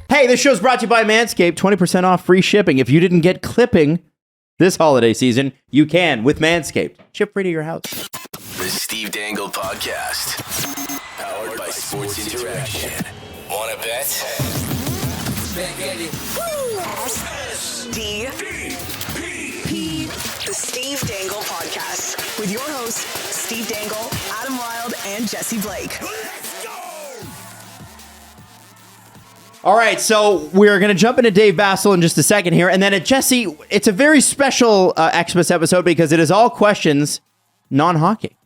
Hey, this show's brought to you by Manscaped. 20% off free shipping. If you didn't get clipping this holiday season, you can with Manscaped. Ship free to your house. The Steve Dangle Podcast. Powered by Sports Interaction. Want to bet? SDP The Steve Dangle Podcast. With your hosts, Steve Dangle, Adam Wilde, and Jesse Blake. All right, so we're going to jump into Dave Bassel in just a second here. And then at Jesse, it's a very special Xmas episode because it is all questions non-hockey.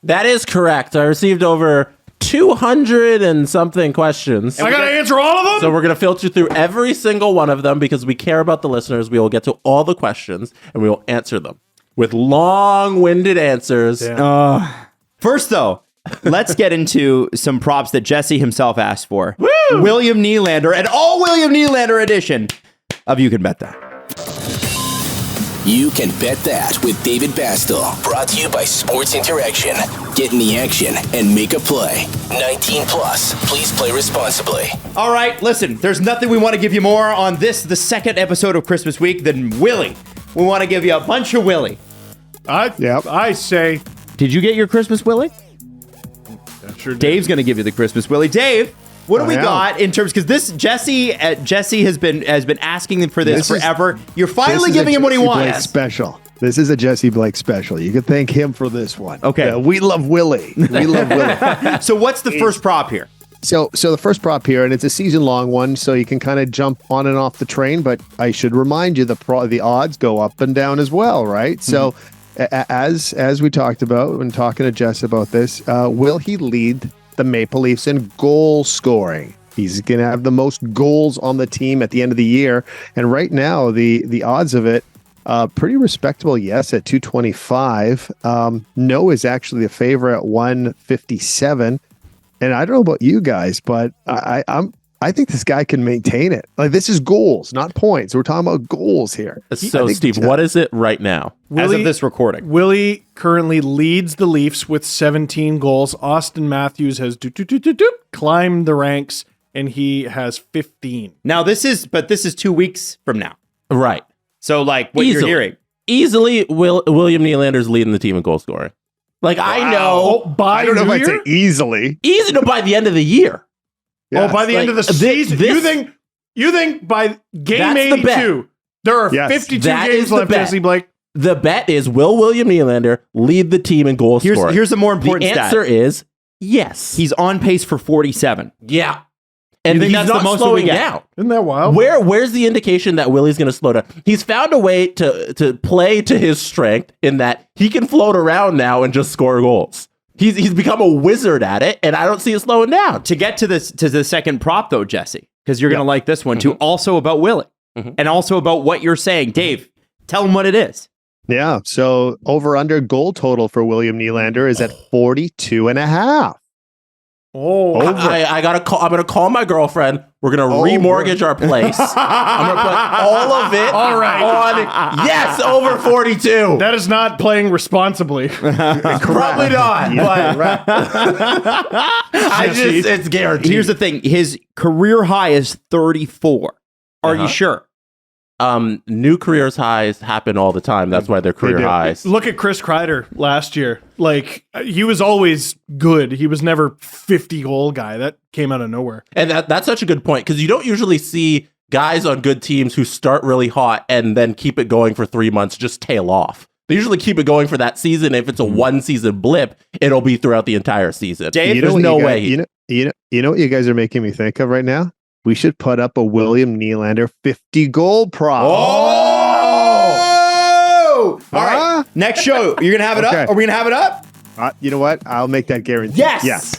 That is correct. I received over 200 and something questions. I got to answer all of them? So we're going to filter through every single one of them because we care about the listeners. We will get to all the questions and we will answer them with long-winded answers. First, though, let's get into some props that Jesse himself asked for. Woo! William Nylander, an all William Nylander edition of You Can Bet That. You Can Bet That with David Bastel. Brought to you by Sports Interaction. Get in the action and make a play. 19 plus. Please play responsibly. All right, listen, there's nothing we want to give you more on this, the second episode of Christmas week, than Willie. We want to give you a bunch of Willie. I say. Did you get your Christmas Willie? Sure did. Dave's going to give you the Christmas Willie. Dave, what do we got in terms, because this Jesse has been asking for this forever. You're finally giving him what he wants. Special. This is a Jesse Blake special. You can thank him for this one. Okay. We love Willie. We love Willie. So what's the first prop here? So the first prop here, and it's a season-long one, so you can kind of jump on and off the train, but I should remind you the odds go up and down as well, right? Mm-hmm. So as we talked about when talking to Jess about this, will he lead the Maple Leafs in goal scoring? He's going to have the most goals on the team at the end of the year. And right now, the odds of it, pretty respectable yes at 225. No is actually the favorite at 157. And I don't know about you guys, but I think this guy can maintain it. Like, this is goals, not points. We're talking about goals here. So, Steve, what is it right now? As of this recording. Willie currently leads the Leafs with 17 goals. Austin Matthews has climbed the ranks, and he has 15. Now, this is 2 weeks from now. Right. So, like, what you're hearing. Easily, William Nylander's leading the team in goal scoring. Like, wow. I know. I don't know if I'd say easily. Easy to by the end of the year. Yes. Oh, by the end of the season, you think by game 82, there are 52 games left, Jesse Blake? The bet is, will William Nylander lead the team in goal scoring? Here's the more important stat. The answer is yes. He's on pace for 47. Yeah. And he's not slowing down. Isn't that wild? Where's the indication that Willie's going to slow down? He's found a way to play to his strength in that he can float around now and just score goals. He's become a wizard at it, and I don't see it slowing down. To get to the second prop, though, Jesse, because you're going to like this one, too, also about Willie, and also about what you're saying. Dave, tell him what it is. Yeah, so over-under goal total for William Nylander is at 42.5. Oh, I gotta call. I'm gonna call my girlfriend. We're gonna remortgage our place. I'm gonna put all of it on yes over 42. That is not playing responsibly. Probably not. But it's guaranteed. Here's the thing: his career high is 34. Are you sure? New careers highs happen all the time. That's why they're career highs. Look at Chris Kreider last year. Like, he was always good. He was never 50 goal guy. That came out of nowhere. And that's such a good point, because you don't usually see guys on good teams who start really hot and then keep it going for 3 months, just tail off. They usually keep it going for that season. If it's a one season blip, it'll be throughout the entire season. Dave, there's no way. You know what you guys are making me think of right now? We should put up a William Nylander 50 goal prop. Oh! All right. Next show, you're going to have it up? Are we going to have it up? You know what? I'll make that guarantee. Yes.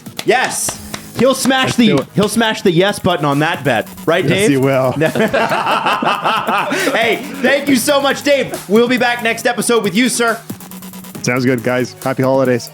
He'll smash the yes button on that bet. Right, Dave? Yes, he will. Hey, thank you so much, Dave. We'll be back next episode with you, sir. Sounds good, guys. Happy holidays.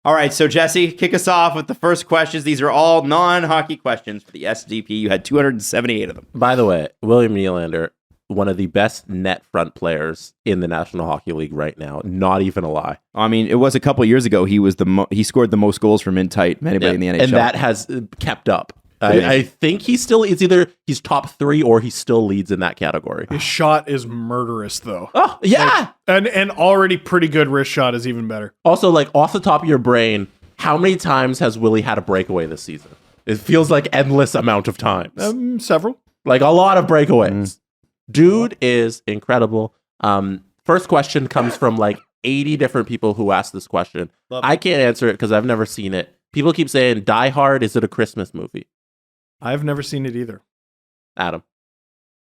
All right, so Jesse, kick us off with the first questions. These are all non-hockey questions for the SDP. You had 278 of them. By the way, William Nylander, one of the best net front players in the National Hockey League right now. Not even a lie. I mean, it was a couple years ago. He was he scored the most goals from in tight of anybody in the NHL. And that has kept up. I think he still is either he's top 3 or he still leads in that category. His shot is murderous, though. Oh, yeah. And already pretty good wrist shot is even better. Also, like off the top of your brain, how many times has Willie had a breakaway this season? It feels like endless amount of times. Several. Like a lot of breakaways. Dude is incredible. First question comes from like 80 different people who asked this question. I can't answer it because I've never seen it. People keep saying, Die Hard, is it a Christmas movie? I've never seen it either. Adam.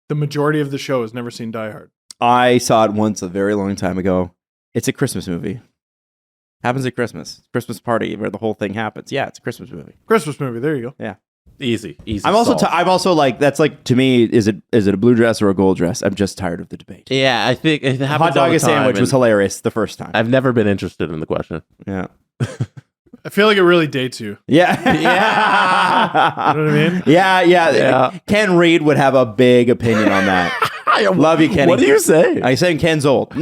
The majority of the show has never seen Die Hard. I saw it once a very long time ago. It's a Christmas movie. Happens at Christmas. Christmas party where the whole thing happens. Yeah, it's a Christmas movie. Christmas movie. There you go. Yeah. Easy. I'm also like, that's like, to me, is it a blue dress or a gold dress? I'm just tired of the debate. Yeah, I think it happens Hot dog all the time, sandwich was and hilarious the first time. I've never been interested in the question. Yeah. I feel like it really dates you. Yeah. You know what I mean? Yeah. Ken Reed would have a big opinion on that. Love you, Kenny. What do you say? I say Ken's old.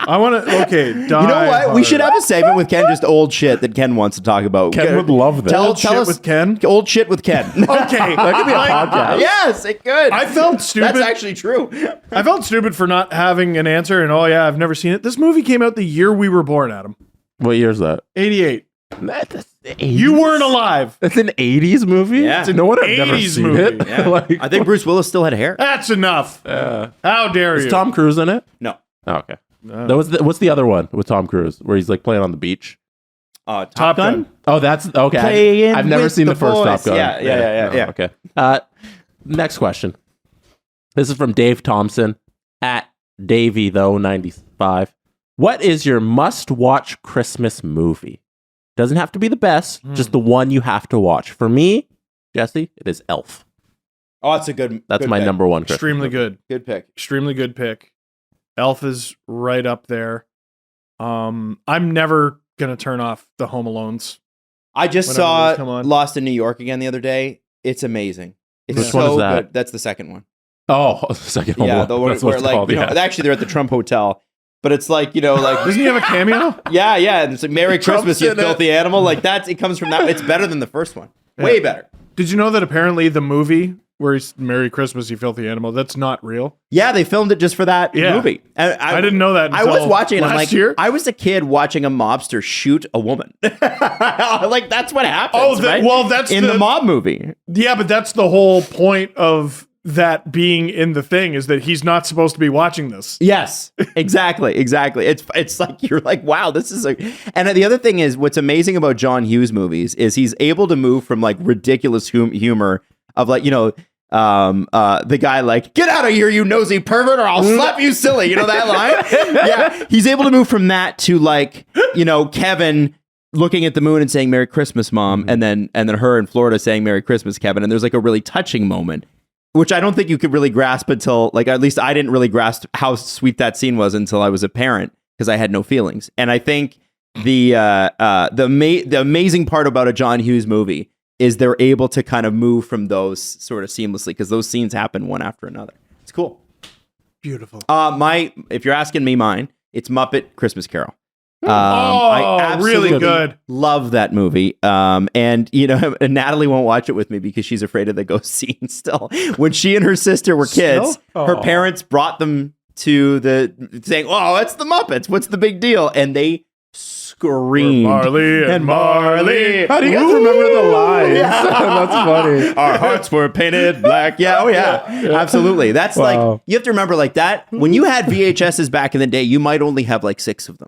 I want to. Okay. You know what? We should have a segment with Ken, just old shit that Ken wants to talk about. Ken would love that. Old shit with Ken? Old shit with Ken. Okay. That could be a podcast. Yes, it could. I felt stupid. That's actually true. I felt stupid for not having an answer. And I've never seen it. This movie came out the year we were born, Adam. What year is that? 88. That's the 80s? You weren't alive. That's an 80s movie? Yeah. It's no one I've never 80s seen movie. it. Yeah. Like, I think Bruce Willis still had hair. That's enough. How dare is you? Tom Cruise in it? No. Oh, okay. What's the other one with Tom Cruise where he's like playing on the beach? Top Gun? Oh, that's okay. Playing I've never with seen the the first boys. Top Gun. Yeah. Okay. Next question. This is from Dave Thompson at Davey though 95. What is your must-watch Christmas movie? Doesn't have to be the best, just the one you have to watch. For me, Jesse, it is Elf. Oh, that's a good. That's good my pick. number one. Christmas Extremely movie. good. Good pick. Extremely good pick. Elf is right up there. I'm never gonna turn off the Home Alones. I just Whenever saw those come on. Lost in New York again the other day. It's amazing. It's Which so one is that? good. That's the second one. Oh, second Home Yeah, Alone. the one That's what where it's like called, yeah. actually they're at the Trump Hotel, but it's like like Doesn't he have a cameo? yeah, and it's like Merry Trump's Christmas, you in it. filthy animal. Like it comes from that. It's better than the first one. Way better. Did you know that apparently the movie where he's Merry Christmas, you filthy animal, that's not real? Yeah, they filmed it just for that movie. And I didn't know that I was until watching it. I'm last like, year. I was a kid watching a mobster shoot a woman. Like that's what happens. Right? well, that's in the mob movie. Yeah, but that's the whole point of that being in the thing is that he's not supposed to be watching this. Yes, exactly. It's like you're like, wow, this is And the other thing is, what's amazing about John Hughes movies is he's able to move from like ridiculous humor of like the guy like, get out of here, you nosy pervert, or I'll slap you silly. You know that line? Yeah, he's able to move from that to like Kevin looking at the moon and saying Merry Christmas, Mom, and then her in Florida saying Merry Christmas, Kevin, and there's like a really touching moment. Which I don't think you could really grasp until, like, at least I didn't really grasp how sweet that scene was until I was a parent because I had no feelings. And I think the amazing part about a John Hughes movie is they're able to kind of move from those sort of seamlessly because those scenes happen one after another. It's cool. Beautiful. If you're asking me mine, it's Muppet Christmas Carol. I absolutely really good. Love that movie. And Natalie won't watch it with me because she's afraid of the ghost scene still. When she and her sister were kids, her parents brought them to saying, "Oh, it's the Muppets. What's the big deal?" And they screamed. Marley and Marley. How do you guys remember the lines? Yeah. That's funny. Our hearts were painted black. Yeah, absolutely. That's like, you have to remember like that. When you had VHSs back in the day, you might only have like 6 of them.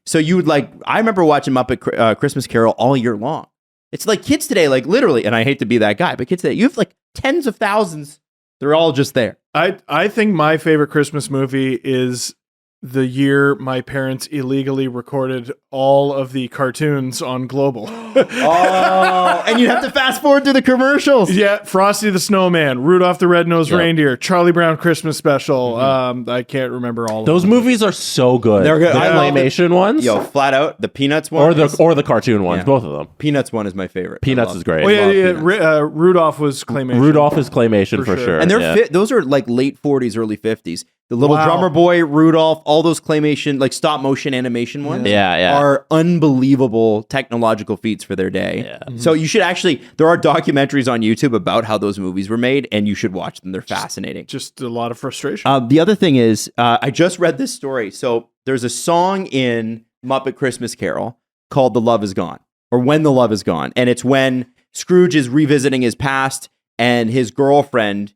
So you would I remember watching Muppet Christmas Carol all year long. It's like kids today, like literally, and I hate to be that guy, but kids today, you have like tens of thousands. They're all just there. I think my favorite Christmas movie is the year my parents illegally recorded all of the cartoons on Global. And you have to fast forward through the commercials. Yeah, Frosty the Snowman, Rudolph the Red-Nosed Reindeer, Charlie Brown Christmas Special. I can't remember all of Those them. movies are so good. They're good. The I love claymation ones, flat out the Peanuts one, or the cartoon ones, both of them. Peanuts one is my favorite. Peanuts is great. Oh yeah. Rudolph was claymation. Rudolph is claymation for sure. And they're those are like late 40s, early 50s. The little Wow. drummer boy, Rudolph, all those claymation, like stop motion animation ones are unbelievable technological feats for their day. Yeah. So you should actually, there are documentaries on YouTube about how those movies were made, and you should watch them. They're fascinating. Just a lot of frustration. The other thing is, I just read this story. So there's a song in Muppet Christmas Carol called The Love Is Gone, or When the Love Is Gone. And it's when Scrooge is revisiting his past and his girlfriend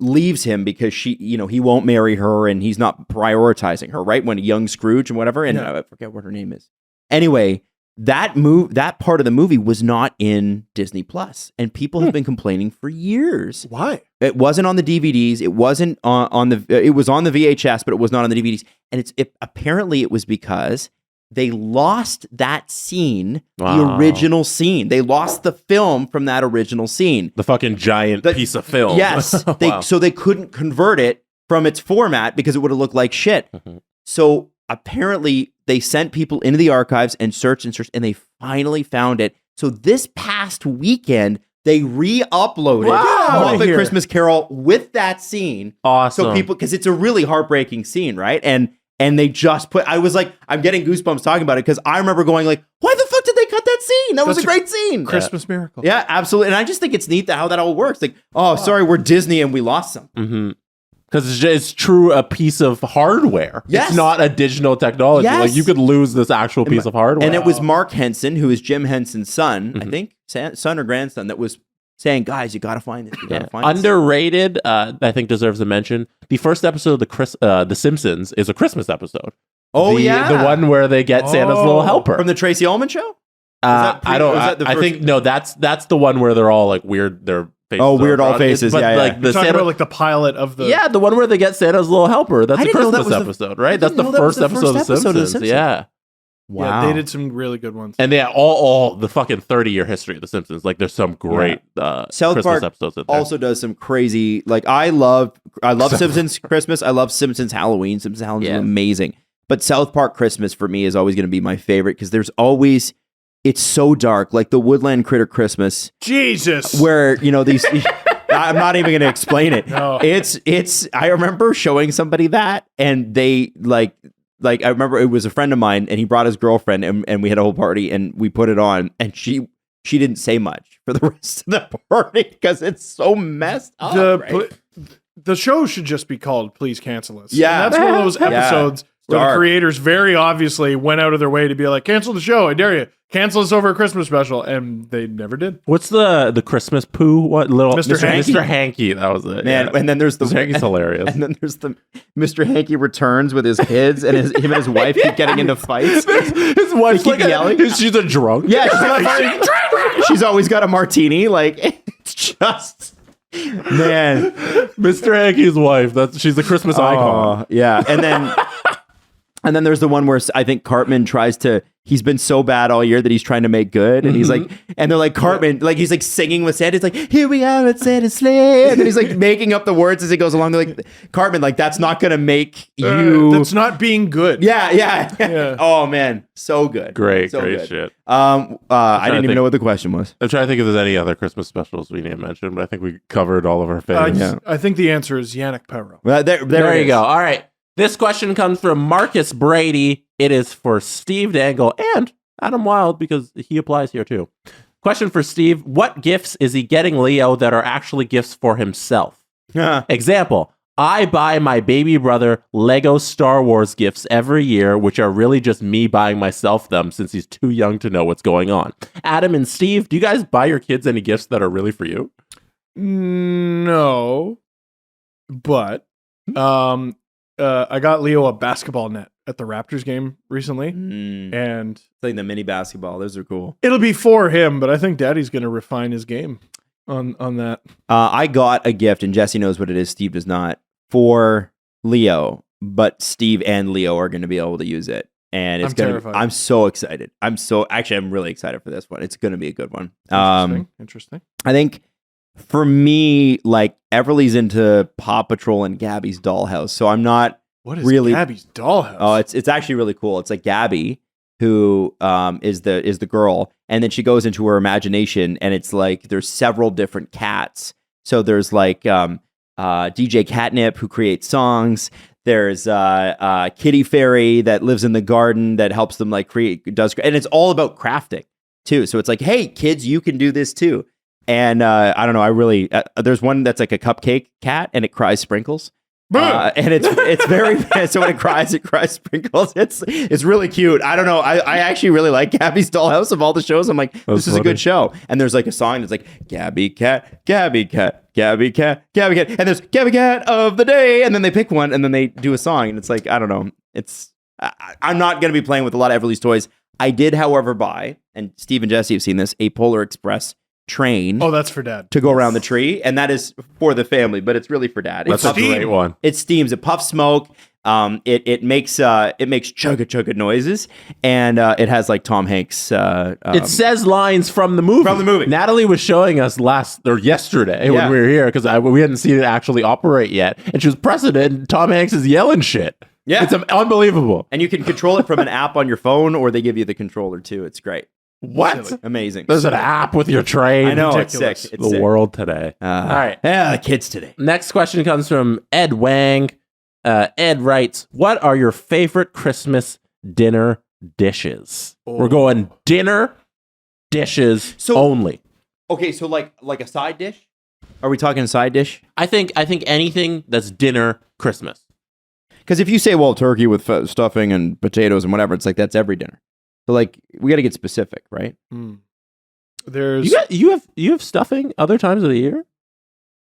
leaves him because he won't marry her and he's not prioritizing her, right? When a young Scrooge and whatever. And I forget what her name is. Anyway, that part of the movie was not in Disney Plus, and people have been complaining for years. Why? It wasn't on the DVDs. It wasn't on the. It was on the VHS, but it was not on the DVDs. And apparently it was because they lost that scene, the original scene. They lost the film from that original scene. The fucking giant piece of film. Yes. So they couldn't convert it from its format because it would have looked like shit. Mhm. So apparently they sent people into the archives and searched, and they finally found it. So this past weekend, they re-uploaded Muppet Christmas Carol with that scene. Awesome. So people, because it's a really heartbreaking scene, right? And they just I was like, I'm getting goosebumps talking about it because I remember going like, why the fuck did they cut that scene? That was a great scene. Christmas miracle. Yeah, absolutely. And I just think it's neat how that all works. Like, sorry, we're Disney and we lost some. Mm-hmm. Because it's true a piece of hardware. Yes. It's not a digital technology. Yes. Like you could lose this actual piece of hardware. And it was Mark Henson, who is Jim Henson's son, I think, son or grandson, that was saying, guys, you got to find this. You got to find this. Underrated, I think deserves a mention. The first episode of The Simpsons is a Christmas episode. Oh, The one where they get Santa's little helper. From the Tracy Ullman show? I think, no, that's the one where they're all like weird. Their faces weird all faces. But yeah, like yeah. the Talking Santa, about like the pilot of the... yeah, the one where they get Santa's little helper. That's I a didn't know that Christmas was episode, right? I That's didn't the know that was first the episode of The Simpsons. Yeah. Wow. Yeah, they did some really good ones. And they all the fucking 30-year history of The Simpsons. Like there's some great South Christmas Park episodes in there. also does some crazy, like I love Simpsons Christmas. I love Simpsons Halloween. Simpsons Halloween is amazing. But South Park Christmas for me is always going to be my favorite because there's always, it's so dark. Like the Woodland Critter Christmas. Jesus. Where, these, I'm not even going to explain it. No. I remember showing somebody that and they like I remember it was a friend of mine and he brought his girlfriend and we had a whole party and we put it on and she didn't say much for the rest of the party because it's so messed up. The show should just be called Please Cancel Us. Yeah. And that's one of those Yeah. episodes where Dark. the creators very obviously went out of their way to be like, cancel the show, I dare you. Cancel us over a Christmas special. And they never did. What's the Christmas poo? What little Mr. Hanky. Mr. Hanky, that was it. Man, yeah. and then there's the Mr. Hanky's hilarious. And then there's the Mr. Hanky returns with his kids and him and his wife keep getting into fights. His wife's They keep like yelling. she's a drunk. Yeah, she's always got a martini. Like it's just man. Mr. Hanky's wife. She's a Christmas icon. Yeah, and then there's the one where I think Cartman he's been so bad all year that he's trying to make good. And he's like, and they're like, Cartman, like he's like singing with Santa. It's like, here we are at Santa's sleigh. And then he's like making up the words as he goes along. They're like, Cartman, like that's not going to make you. That's not being good. Yeah. Oh man. So good. Great So good. shit. I didn't even know what the question was. I'm trying to think if there's any other Christmas specials we need to mention, but I think we covered all of our favorites. I think the answer is Yannick Perrault. Well, there There it you is. go. All right. This question comes from Marcus Brady. It is for Steve Dangle and Adam Wilde because he applies here too. Question for Steve. What gifts is he getting Leo that are actually gifts for himself? Example. I buy my baby brother Lego Star Wars gifts every year, which are really just me buying myself them since he's too young to know what's going on. Adam and Steve, do you guys buy your kids any gifts that are really for you? No. But I got Leo a basketball net at the Raptors game recently. And It's like the mini basketball. Those are cool. it'll be for him, but I think Daddy's going to refine his game on that. I got a gift, and Jesse knows what it is. Steve does not, for Leo, but Steve and Leo are going to be able to use it. And it's I'm going terrified. to, I'm so excited. I'm really excited for this one. It's going to be a good one. Interesting. I think for me, like Everly's into Paw Patrol and Gabby's Dollhouse. So I'm not What is really Gabby's dollhouse? Oh, it's actually really cool. It's like Gabby, who is the girl, and then she goes into her imagination, and it's like there's several different cats. So there's like DJ Catnip, who creates songs. There's Kitty Fairy that lives in the garden that helps them like and it's all about crafting too. So it's like, hey, kids, you can do this too. And I don't know, there's one that's like a cupcake cat and it cries sprinkles. And it's very so when it cries sprinkles. It's really cute. I don't know. I actually really like Gabby's Dollhouse of all the shows. I'm like, this is a good show. And there's like a song that's like Gabby Cat, Gabby Cat, Gabby Cat, Gabby Cat, and there's Gabby Cat of the day, and then they pick one and then they do a song, and it's like, I don't know. I'm not gonna be playing with a lot of Everly's toys. I did, however, buy, and Steve and Jesse have seen this, a Polar Express train. Oh, that's for Dad. To go around the tree, and that is for the family, but it's really for Dad. That's a great one. It steams. It puffs smoke. It makes chugga chugga noises, and it has like Tom Hanks. It says lines from the movie. From the movie. Natalie was showing us yesterday when we were here because we hadn't seen it actually operate yet, and she was pressing it, and Tom Hanks is yelling shit. Yeah, it's unbelievable. And you can control it from an app on your phone, or they give you the controller too. It's great. What? Silly. Amazing. There's an app with your train. I know. Ridiculous. It's sick. It's the sick. world today. All right. Yeah, the kids today. Next question comes from Ed Wang. Ed writes, what are your favorite Christmas dinner dishes? We're going dinner dishes only. Okay, so like a side dish? Are we talking side dish? I think anything that's dinner Christmas. Because if you say, well, turkey with stuffing and potatoes and whatever, it's like that's every dinner. So like we got to get specific, right? There's you have stuffing other times of the year.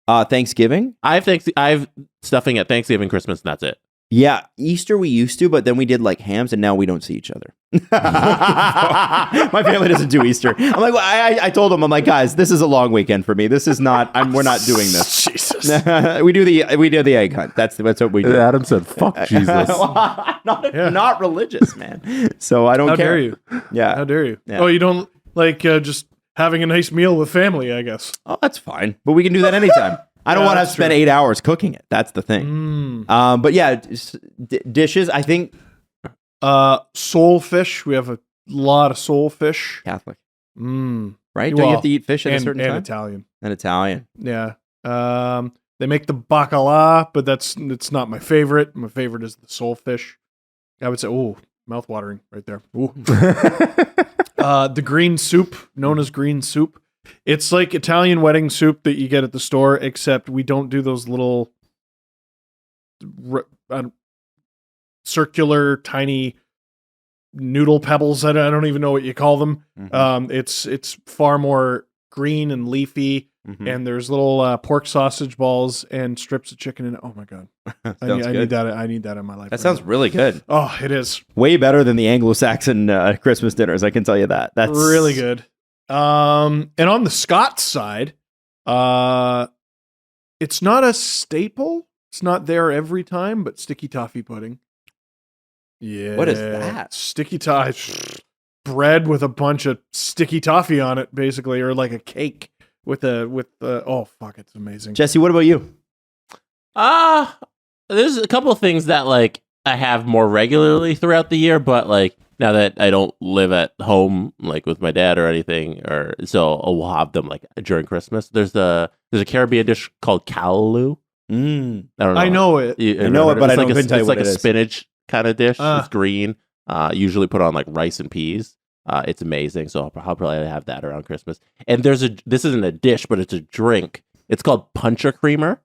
Thanksgiving. I have stuffing at Thanksgiving, Christmas, and that's it. Yeah, Easter we used to, but then we did like hams, and now we don't see each other. My family doesn't do Easter. I'm like, well, I told them, I'm like, guys, this is a long weekend for me. This is not. We're not doing this. Jesus. we do the egg hunt. That's what we do. Adam said, "Fuck Jesus." Not religious, man. So I don't How care. dare you? Yeah. How dare you? Yeah. Oh, you don't like just having a nice meal with family, I guess. Oh, that's fine. But we can do that anytime. I don't want to spend 8 hours cooking it. That's the thing. But yeah, dishes, I think. Soulfish. We have a lot of soulfish. Catholic. Right? Right? Don't you have to eat fish at a certain time? Italian. And Italian. Yeah. They make the bacala, but it's not my favorite. My favorite is the soulfish. I would say, mouth-watering right there. Ooh. The green soup, known as green soup. It's like Italian wedding soup that you get at the store, except we don't do those little circular, tiny noodle pebbles. I don't even know what you call them. It's far more green and leafy, and there's little pork sausage balls and strips of chicken in it. Oh my god, I need that. I need that in my life. That sounds really good. Oh, it is way better than the Anglo-Saxon Christmas dinners. I can tell you that. That's really good. And on the Scots side, it's not a staple. It's not there every time, but sticky toffee pudding. Yeah. What is that? Sticky toffee bread with a bunch of sticky toffee on it, basically, or like a cake with it's amazing. Jesse, what about you? There's a couple of things that like I have more regularly throughout the year, but like now that I don't live at home like with my dad or anything, so we'll have them like during Christmas. There's a Caribbean dish called callaloo. I don't know. I know it. I know it, but I couldn't tell you what it is. It's like a spinach kind of dish. It's green. Usually put on like rice and peas. It's amazing. So I'll probably have that around Christmas. And this isn't a dish, but it's a drink. It's called Puncha Creamer.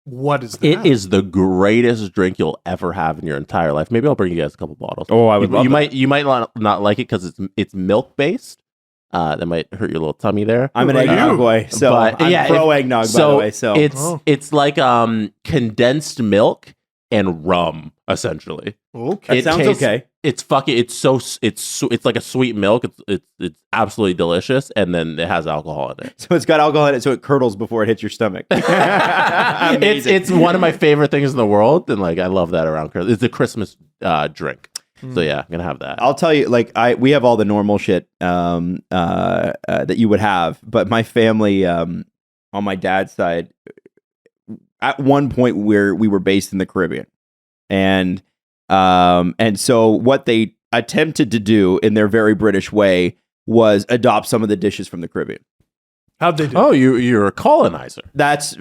What is that? It is the greatest drink you'll ever have in your entire life. Maybe I'll bring you guys a couple bottles. Oh, I would love that. You might not like it because it's milk based. That might hurt your little tummy there. I'm an eggnog boy, so I'm pro eggnog. By the way, so it's like condensed milk and rum essentially. Okay, it sounds okay. It's like a sweet milk. It's absolutely delicious, and then it has alcohol in it. So it's got alcohol in it, so it curdles before it hits your stomach. It's one of my favorite things in the world, and like I love that around Christmas. It's a Christmas drink. So yeah, I'm gonna have that. I'll tell you, like we have all the normal shit that you would have, but my family on my dad's side, at one point we were based in the Caribbean, and so what they attempted to do in their very British way was adopt some of the dishes from the Caribbean. How'd they do? Oh, you're a colonizer. That's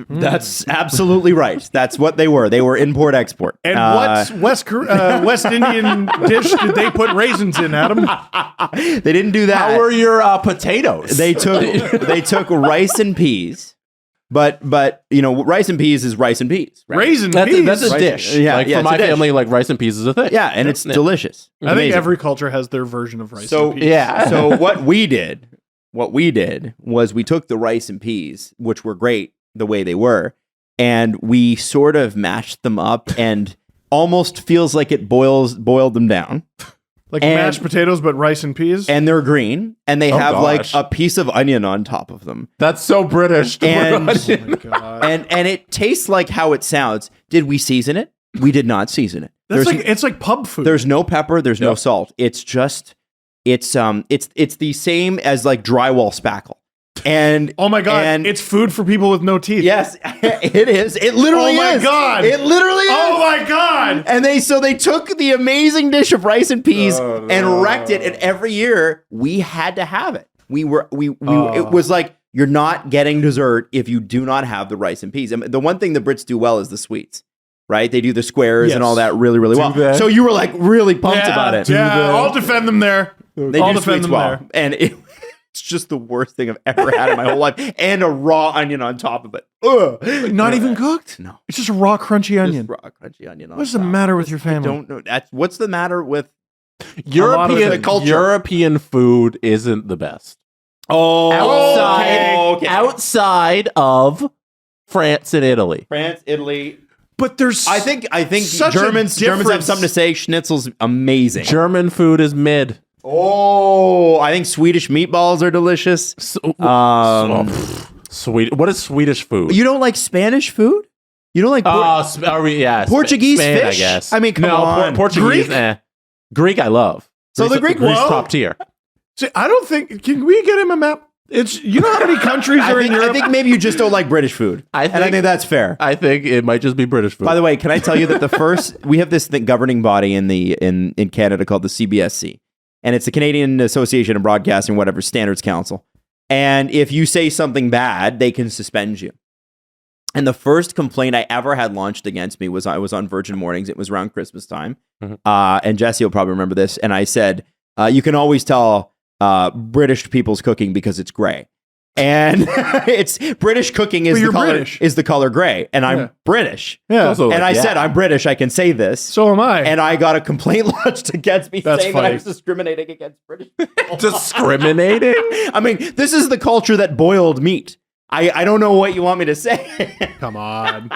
absolutely right. That's what they were. They were import export. And what West Indian dish did they put raisins in, Adam? They didn't do that. How were your potatoes? They took rice and peas. But rice and peas is rice and peas. Right? Raisin peas. That's a dish. Yeah, for my family, like rice and peas is a thing. Yeah, and it's delicious. I think every culture has their version of rice and peas. Yeah. So what we did was we took the rice and peas, which were great the way they were, and we sort of mashed them up and almost feels like it boiled them down. Like mashed potatoes, but rice and peas? And they're green, and they have gosh. like a piece of onion on top of them. That's so British. And, Oh my God. and it tastes like how it sounds. Did we season it? We did not season it. It's like pub food. There's no pepper. There's no salt. It's just it's the same as like drywall spackle. And oh my God, and it's food for people with no teeth. yes, it is. It literally is. Oh my God. It literally is. Oh my God. And they took the amazing dish of rice and peas and wrecked it. And every year we had to have it. We it was like, you're not getting dessert if you do not have the rice and peas. And the one thing the Brits do well is the sweets, right? They do the squares and all that really, really well. they? So you were like really pumped about it. Yeah, I'll defend them there. They I'll do defend sweets them well. there. And it's just the worst thing I've ever had in my whole life. And a raw onion on top of it. Ugh. Not even cooked? No. It's just a raw, crunchy onion. Just raw crunchy onion on What's the top. matter with your family? I don't know. What's the matter with European food isn't the best. outside Outside of France and Italy. France, Italy? But there's I think such a Germans have difference. something to say. Schnitzel's amazing. German food is mid. I think Swedish meatballs are delicious. Sweet. What is Swedish food? You don't like Spanish food? You don't like Portuguese Spain, fish? I guess. I mean, come on. Portuguese. Greek? Greek, I love. So the Greek- Greece well- top tier. See, I don't think. Can we get him a map? It's you know how many countries are in Europe. I think maybe you just don't like British food. I think that's fair. I think it might just be British food. By the way, can I tell you that we have this governing body in Canada called the CBSC, and it's the Canadian Association of Broadcasting, whatever, Standards Council. And if you say something bad, they can suspend you. And the first complaint I ever had launched against me was I was on Virgin Mornings. It was around Christmas time, and Jesse will probably remember this. And I said, you can always tell British people's cooking because it's gray. And it's British cooking is the color gray, and I'm British. Yeah. And I said, I'm British. I can say this. So am I. And I got a complaint lodged against me That's saying that I funny. was discriminating against British people. Discriminating? I mean, this is the culture that boiled meat. I don't know what you want me to say. Come on.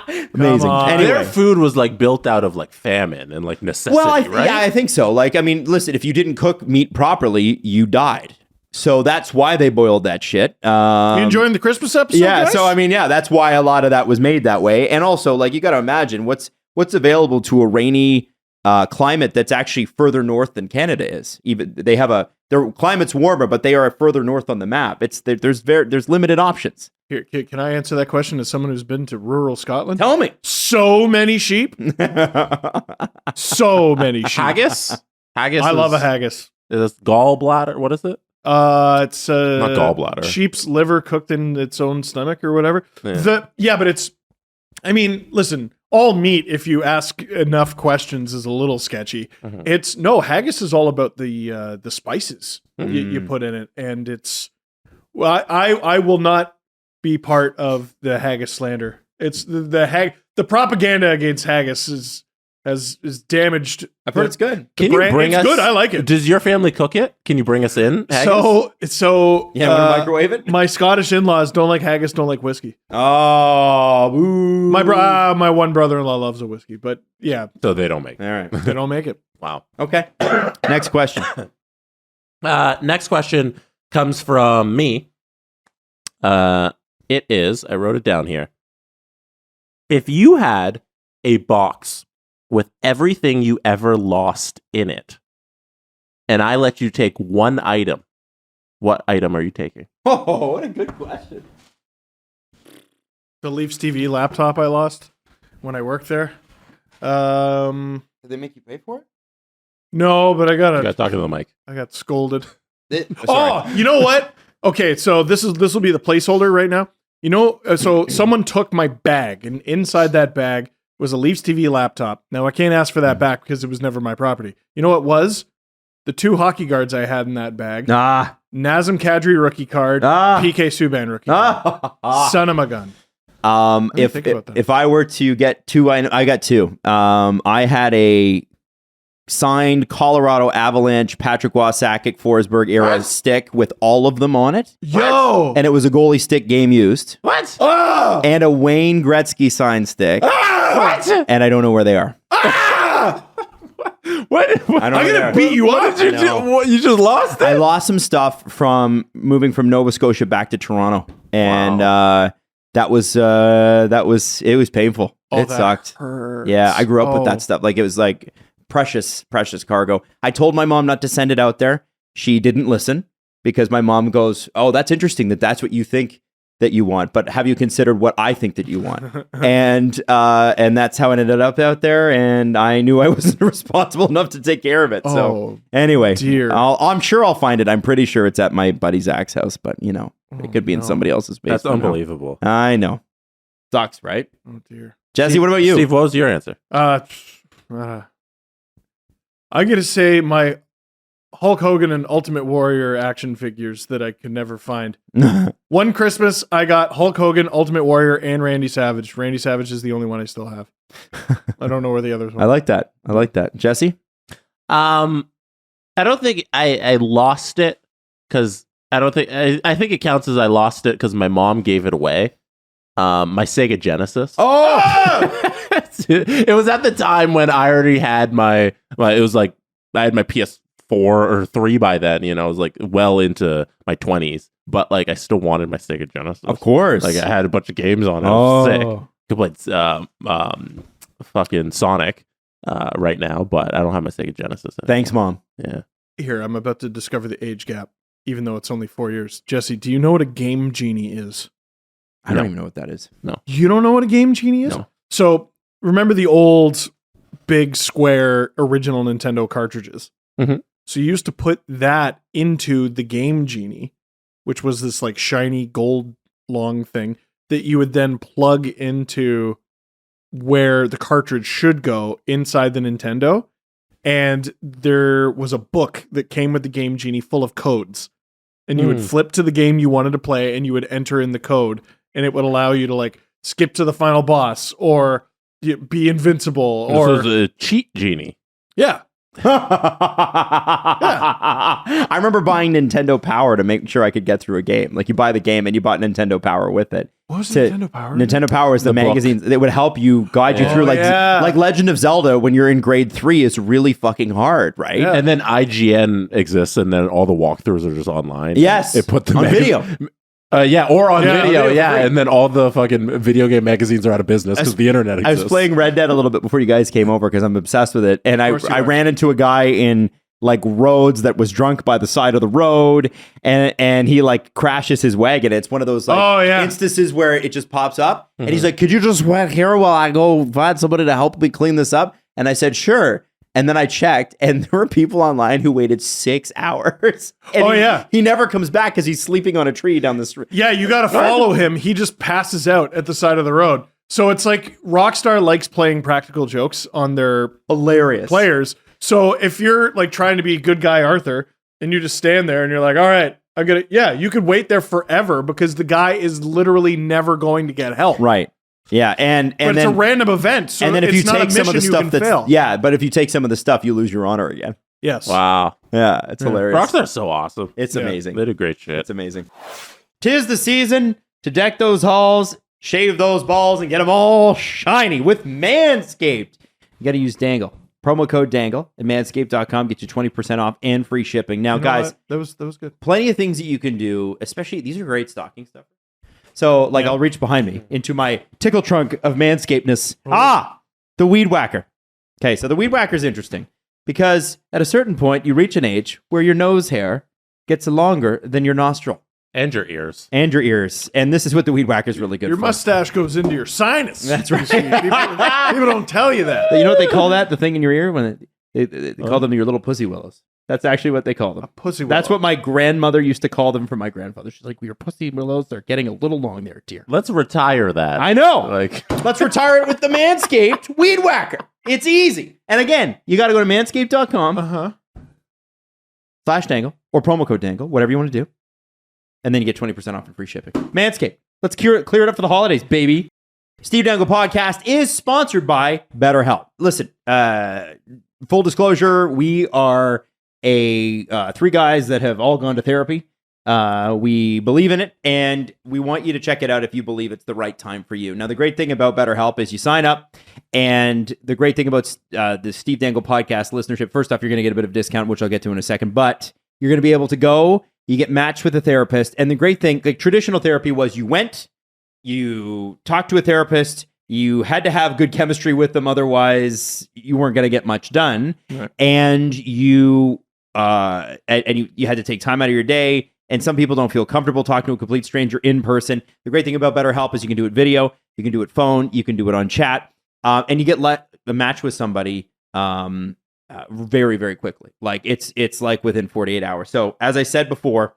Amazing. on. Anyway. Their food was like built out of like famine and like necessity, right? Yeah, I think so. Like, I mean, listen, if you didn't cook meat properly, you died. So that's why they boiled that shit. You enjoying the Christmas episode? Yeah. guys? So I mean, yeah, that's why a lot of that was made that way. And also, like, you got to imagine what's available to a rainy climate that's actually further north than Canada is. Even their climate's warmer, but they are further north on the map. There's limited options. Here, can I answer that question as someone who's been to rural Scotland? Tell me. So many sheep. So many sheep. Haggis? Haggis. I love a haggis. Is this gallbladder? What is it? It's Not gallbladder. Sheep's liver cooked in its own stomach or whatever. Yeah. But it's. I mean, listen. All meat, if you ask enough questions, is a little sketchy. Haggis is all about the spices you put in it, and it's. Well, I will not be part of the haggis slander. It's the propaganda against haggis has damaged. I've heard it's good. Can you bring it's us? good. I like it. Does your family cook it? Can you bring us in? Haggis? So Yeah, want to microwave it? my Scottish in-laws don't like haggis, don't like whiskey. Oh, boo. My one brother-in-law loves a whiskey, but yeah, So they don't make it. All right. they don't make it. Wow. Okay. Next question. Next question comes from me. It is, I wrote it down here. If you had a box with everything you ever lost in it, and I let you take one item, what item are you taking? Oh, what a good question. The Leafs TV laptop I lost when I worked there. Did they make you pay for it? No, but I You got guys talking to the mic. I got scolded. Sorry. Oh, you know what? Okay, so this will be the placeholder right now. You know, so someone took my bag, and inside that bag was a Leafs TV laptop. Now I can't ask for that back because it was never my property. You know what it was? The 2 hockey guards I had in that bag. Nazem Kadri rookie card, PK Subban rookie card. Son of a gun. If I were to get 2, I got 2. I had a signed Colorado Avalanche Patrick Waugh Sakic Forsberg era stick with all of them on it. Yo! And it was a goalie stick game used. What? Oh! And a Wayne Gretzky signed stick. What? And I don't know where they are. What? I don't know I'm where they gonna are. beat you up. What did you do? What, you just lost it? I lost some stuff from moving from Nova Scotia back to Toronto. And it was painful. It sucked. Hurts. Yeah, I grew up with that stuff. Like, it was like precious cargo. I told my mom not to send it out there. She didn't listen because my mom goes, "Oh, that's interesting that's what you think that you want, but have you considered what I think that you want?" and that's how it ended up out there. And I knew I wasn't responsible enough to take care of it. So anyway, dear. I'm sure I'll find it. I'm pretty sure it's at my buddy Zach's house, but you know, it could be in somebody else's basement. That's unbelievable. I know. Sucks, right? Oh dear. Jesse, what about you? Steve, what was your answer? I'm gonna say my Hulk Hogan and Ultimate Warrior action figures that I could never find. One Christmas, I got Hulk Hogan, Ultimate Warrior, and Randy Savage. Randy Savage is the only one I still have. I don't know where the others were. I like that. Jesse? I don't think I lost it because I think it counts as I lost it because my mom gave it away. My Sega Genesis. Oh! It was at the time when I already had it was like I had my PS4 or 3 by then, you know, I was like well into my 20s, but like I still wanted my Sega Genesis. Of course. Like I had a bunch of games on it. It was sick. Could play fucking Sonic right now, but I don't have my Sega Genesis anymore. Thanks, Mom. Yeah. Here, I'm about to discover the age gap, even though it's only 4 years. Jesse, do you know what a Game Genie is? I don't even know what that is. No. You don't know what a Game Genie is? No. So, remember the old big square original Nintendo cartridges? Mhm. So you used to put that into the Game Genie, which was this like shiny gold long thing that you would then plug into where the cartridge should go inside the Nintendo. And there was a book that came with the Game Genie full of codes. And you would flip to the game you wanted to play and you would enter in the code. And it would allow you to like skip to the final boss or be invincible. This Or was a cheat genie. yeah. I remember buying Nintendo Power to make sure I could get through a game. Like you buy the game and you bought Nintendo Power with it. What was To- Nintendo Power? Nintendo Power is the The book. magazines that would help you guide you through, like yeah. like Legend of Zelda when you're in grade 3 is really fucking hard, right? Yeah. And then IGN exists, and then all the walkthroughs are just online. Yes, It put the on video. or on Yeah, video, on video for free. and then all the fucking video game magazines are out of business because the internet I exists. was playing Red Dead a little bit before you guys came over because I'm obsessed with it, and I course you are. ran into a guy in like roads that was drunk by the side of the road, and he like crashes his wagon. It's one of those like instances where it just pops up, and he's like, "Could you just wait here while I go find somebody to help me clean this up?" And I said, "Sure." And then I checked, and there were people online who waited 6 hours. And he never comes back because he's sleeping on a tree down the street. Yeah, you got to follow him. He just passes out at the side of the road. So it's like Rockstar likes playing practical jokes on their Hilarious players. So if you're like trying to be good guy Arthur and you just stand there and you're like, all right, I'm going to, you could wait there forever because the guy is literally never going to get help. Right. Yeah, but it's a random event. So and then if it's you not take a some of the mission stuff you can fail. but if you take some of the stuff, you lose your honor again. Yes. Wow. Yeah, it's hilarious. Rockstar's so awesome. It's amazing. They do great shit. It's amazing. 'Tis the season to deck those halls, shave those balls, and get them all shiny with Manscaped. You got to use Dangle. Promo code Dangle at manscaped.com. Get you 20% off and free shipping. Now, guys, that was good. plenty of things that you can do, especially these are great stocking stuffers. So, like, I'll reach behind me into my tickle trunk of Manscapedness. The Weed Whacker. Okay, so the Weed Whacker is interesting because at a certain point, you reach an age where your nose hair gets longer than your nostril. And your ears. And your ears. And this is what the Weed Whacker is really good Your for. mustache goes into your sinus. That's right. People don't tell you that. You know what they call that? The thing in your ear? When they call them your little pussy willows. That's actually what they call them. Pussy That's willow. what my grandmother used to call them for my grandfather. She's like, your pussy willows are getting a little long there, dear. Let's retire that. I know. Like, Let's retire it with the Manscaped Weed Whacker. It's easy. And again, you got to go to manscaped.com /dangle or promo code dangle, whatever you want to do. And then you get 20% off and free shipping. Manscaped. Let's clear it up for the holidays, baby. Steve Dangle Podcast is sponsored by BetterHelp. Listen, full disclosure, we are three guys that have all gone to therapy. We believe in it, and we want you to check it out if you believe it's the right time for you. Now, the great thing about BetterHelp is you sign up, and the great thing about the Steve Dangle Podcast listenership, first off, you're going to get a bit of a discount, which I'll get to in a second, but you're going to be able to go, you get matched with a therapist, and the great thing, like traditional therapy was you talked to a therapist, you had to have good chemistry with them, otherwise you weren't going to get much done, right. and you had to take time out of your day. And some people don't feel comfortable talking to a complete stranger in person. The great thing about BetterHelp is you can do it video, you can do it phone, you can do it on chat, and you get a match with somebody very, very quickly. Like it's like within 48 hours. So as I said before,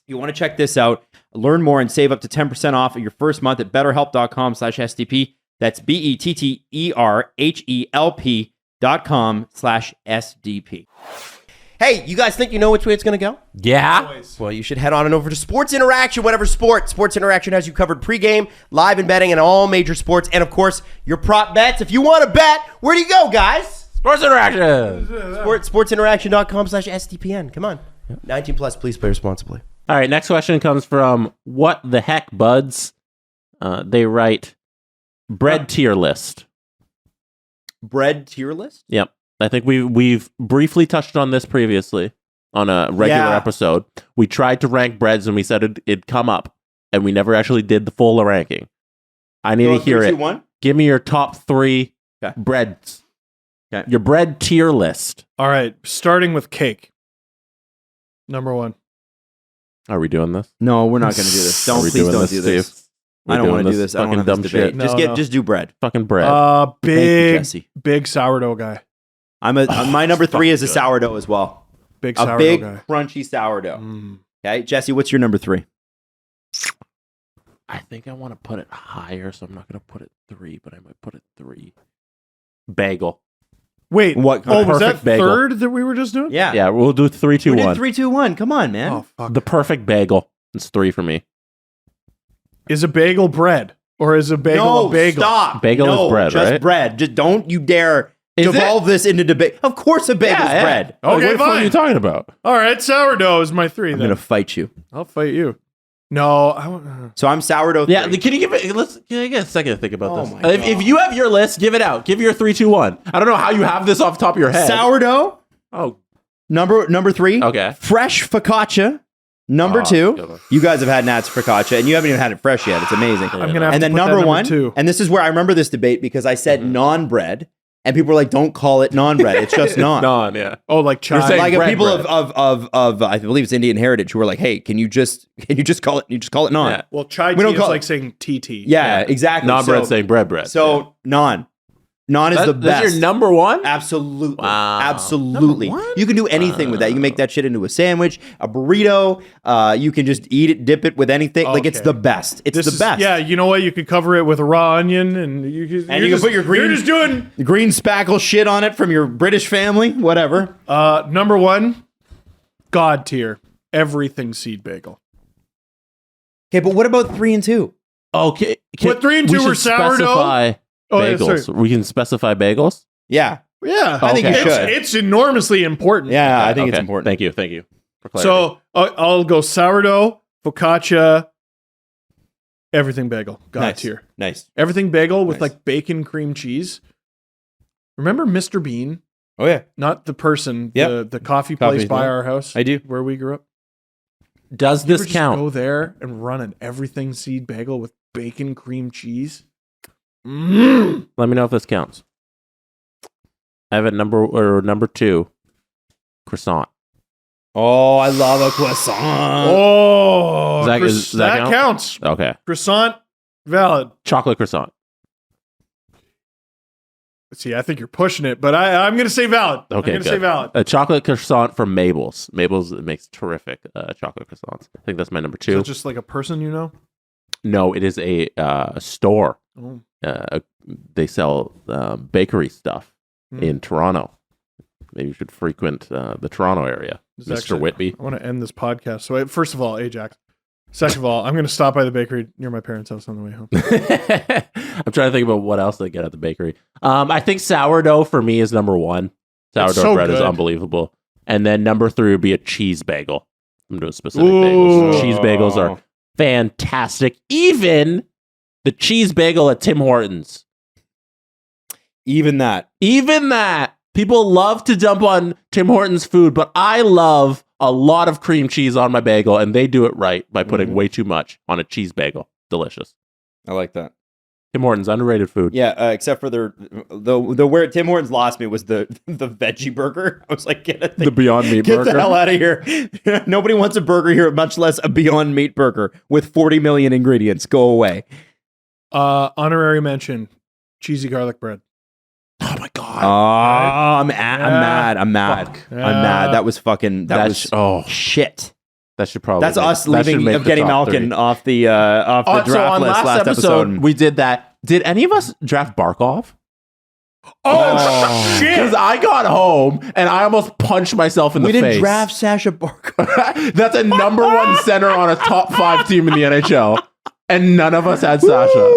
you want to check this out, learn more, and save up to 10% off of your first month at betterhelp.com/SDP. That's BETTERHELP.com/SDP. Hey, you guys think you know which way it's going to go? yeah. Well, you should head on over to Sports Interaction, whatever sport. Sports Interaction has you covered pregame, live and betting, and all major sports. And, of course, your prop bets. If you want to bet, where do you go, guys? Sports Interaction. Sportsinteraction.com/SDPN. Come on. 19 plus, please play responsibly. All right, next question comes from What the Heck Buds. They write bread tier list. Bread tier list? Yep. I think we've briefly touched on this previously on a regular episode. We tried to rank breads and we said it'd come up, and we never actually did the full ranking. I need to hear 3, it. 2, 1? Give me your top 3 Okay. breads. Okay. Your bread tier list. All right, starting with cake. Number 1. Are we doing this? No, we're not going to do this. Are we Please doing don't this, do this. Steve? I don't want to do this. I don't Fucking want to have dumb this debate. shit. No. Just do bread. Fucking bread. Thank you, Big Jesse. big sourdough guy. My number 3 is a sourdough as well. Big A sourdough big, guy. crunchy sourdough. Mm. Okay, Jesse, what's your number 3? I think I want to put it higher, so I'm not going to put it 3, but I might put it 3. Bagel. Wait, What- oh, was that perfect bagel. third that we were just doing? Yeah. Yeah, we'll do 3, 2, We did 1. 3, 2, 1. Come on, man. Oh, fuck. The perfect bagel. It's 3 for me. Is a bagel bread? Or is a bagel no, a bagel? stop. Bagel No, is bread, just right? bread. Just don't you dare Is devolve this into debate. Of course a bagel's bread. Okay, what the fuck are fine. you talking about? All right, sourdough is my 3 I'm then. going to fight you. I'll fight you. No, I want. So I'm sourdough 3. Yeah, can you give it? Can I get a second to think about Oh this? my If you have your list, give it out. Give your 3, 2, 1. I don't know how you have this off the top of your head. Sourdough, Oh, number 3. okay. Fresh focaccia, number Oh, 2. good one. You guys have had Nat's focaccia, and you haven't even had it fresh yet. It's amazing. I'm gonna have And to then put that number 1, 2. and this is where I remember this debate because I said Mm-hmm. non-bread, and people were like, "Don't call it non-bread. It's just non." Non, yeah. Oh, like chai. saying Like bread, people bread. of I believe it's Indian heritage who were like, "Hey, can you just call it? You just call it non." Yeah. Well, chai We tea don't is call like it- saying TT. Yeah, exactly. Non-bread So- saying bread. So non is the best. That's your number 1? Absolutely. Wow. Absolutely. Number 1? You can do anything with that. You can make that shit into a sandwich, a burrito. You can just eat it, dip it with anything. Like it's Okay. the best. It's This the is, best. Yeah, you know what? You could cover it with a raw onion, and you can put your green- You're just doing The green spackle shit on it from your British family, whatever. number 1, God tier, everything seed bagel. Okay, but what about 3 and 2? Okay. What, 3 and we 2 were should sourdough? specify Oh, yeah, bagels. sorry. We can specify bagels? Yeah. Yeah, I think you it's, should. It's enormously important. Yeah, I think it's Okay. important. Thank you for clarity. So I'll go sourdough, focaccia, everything bagel. God Nice. tier. Nice. Everything bagel with Nice. like bacon cream cheese. Remember Mr. Bean? Oh yeah, Not the person, Yep. the coffee Coffee, place by yeah. our house. I do. Where we grew up. does You ever this just count? Go there and run an everything seed bagel with bacon cream cheese. Mm. Let me know if this counts. I have it number 2, croissant. Oh, I love a croissant. Oh, Does that that count? counts. Okay. Croissant, valid. Chocolate croissant. See, I think you're pushing it, but I'm going to say valid. Okay, I'm going to say good. valid. A chocolate croissant from Mabel's. Mabel's makes terrific chocolate croissants. I think that's my number 2. Is it just like a person you know? No, it is a store. Oh. They sell bakery stuff in Toronto. Maybe you should frequent the Toronto area, Mr. Whitby. I want to end this podcast. So, first of all, Ajax. Second of all, I'm going to stop by the bakery near my parents' house on the way home. I'm trying to think about what else they get at the bakery. I think sourdough for me is number 1. Sourdough bread is unbelievable. And then number 3 would be a cheese bagel. I'm doing specific bagels. Cheese bagels are fantastic. Even the cheese bagel at Tim Hortons. Even that. People love to dump on Tim Hortons food, but I love a lot of cream cheese on my bagel, and they do it right by putting way too much on a cheese bagel. Delicious. I like that. Tim Hortons, underrated food. Yeah, except for the where Tim Hortons lost me was the veggie burger. I was like, the Beyond Meat get burger. the hell out of here. Nobody wants a burger here, much less a Beyond Meat burger with 40 million ingredients. Go away. Honorary mention, cheesy garlic bread. Oh my god. I'm mad. I'm mad. That was fucking. That was shit. That should probably. That's us leaving of getting Malkin off the draft list last episode. We did that. Did any of us draft Barkov? Oh shit! Because I got home and I almost punched myself in the face. We didn't draft Sasha Barkov. That's a number 1 center on a top 5 team in the NHL, and none of us had Sasha.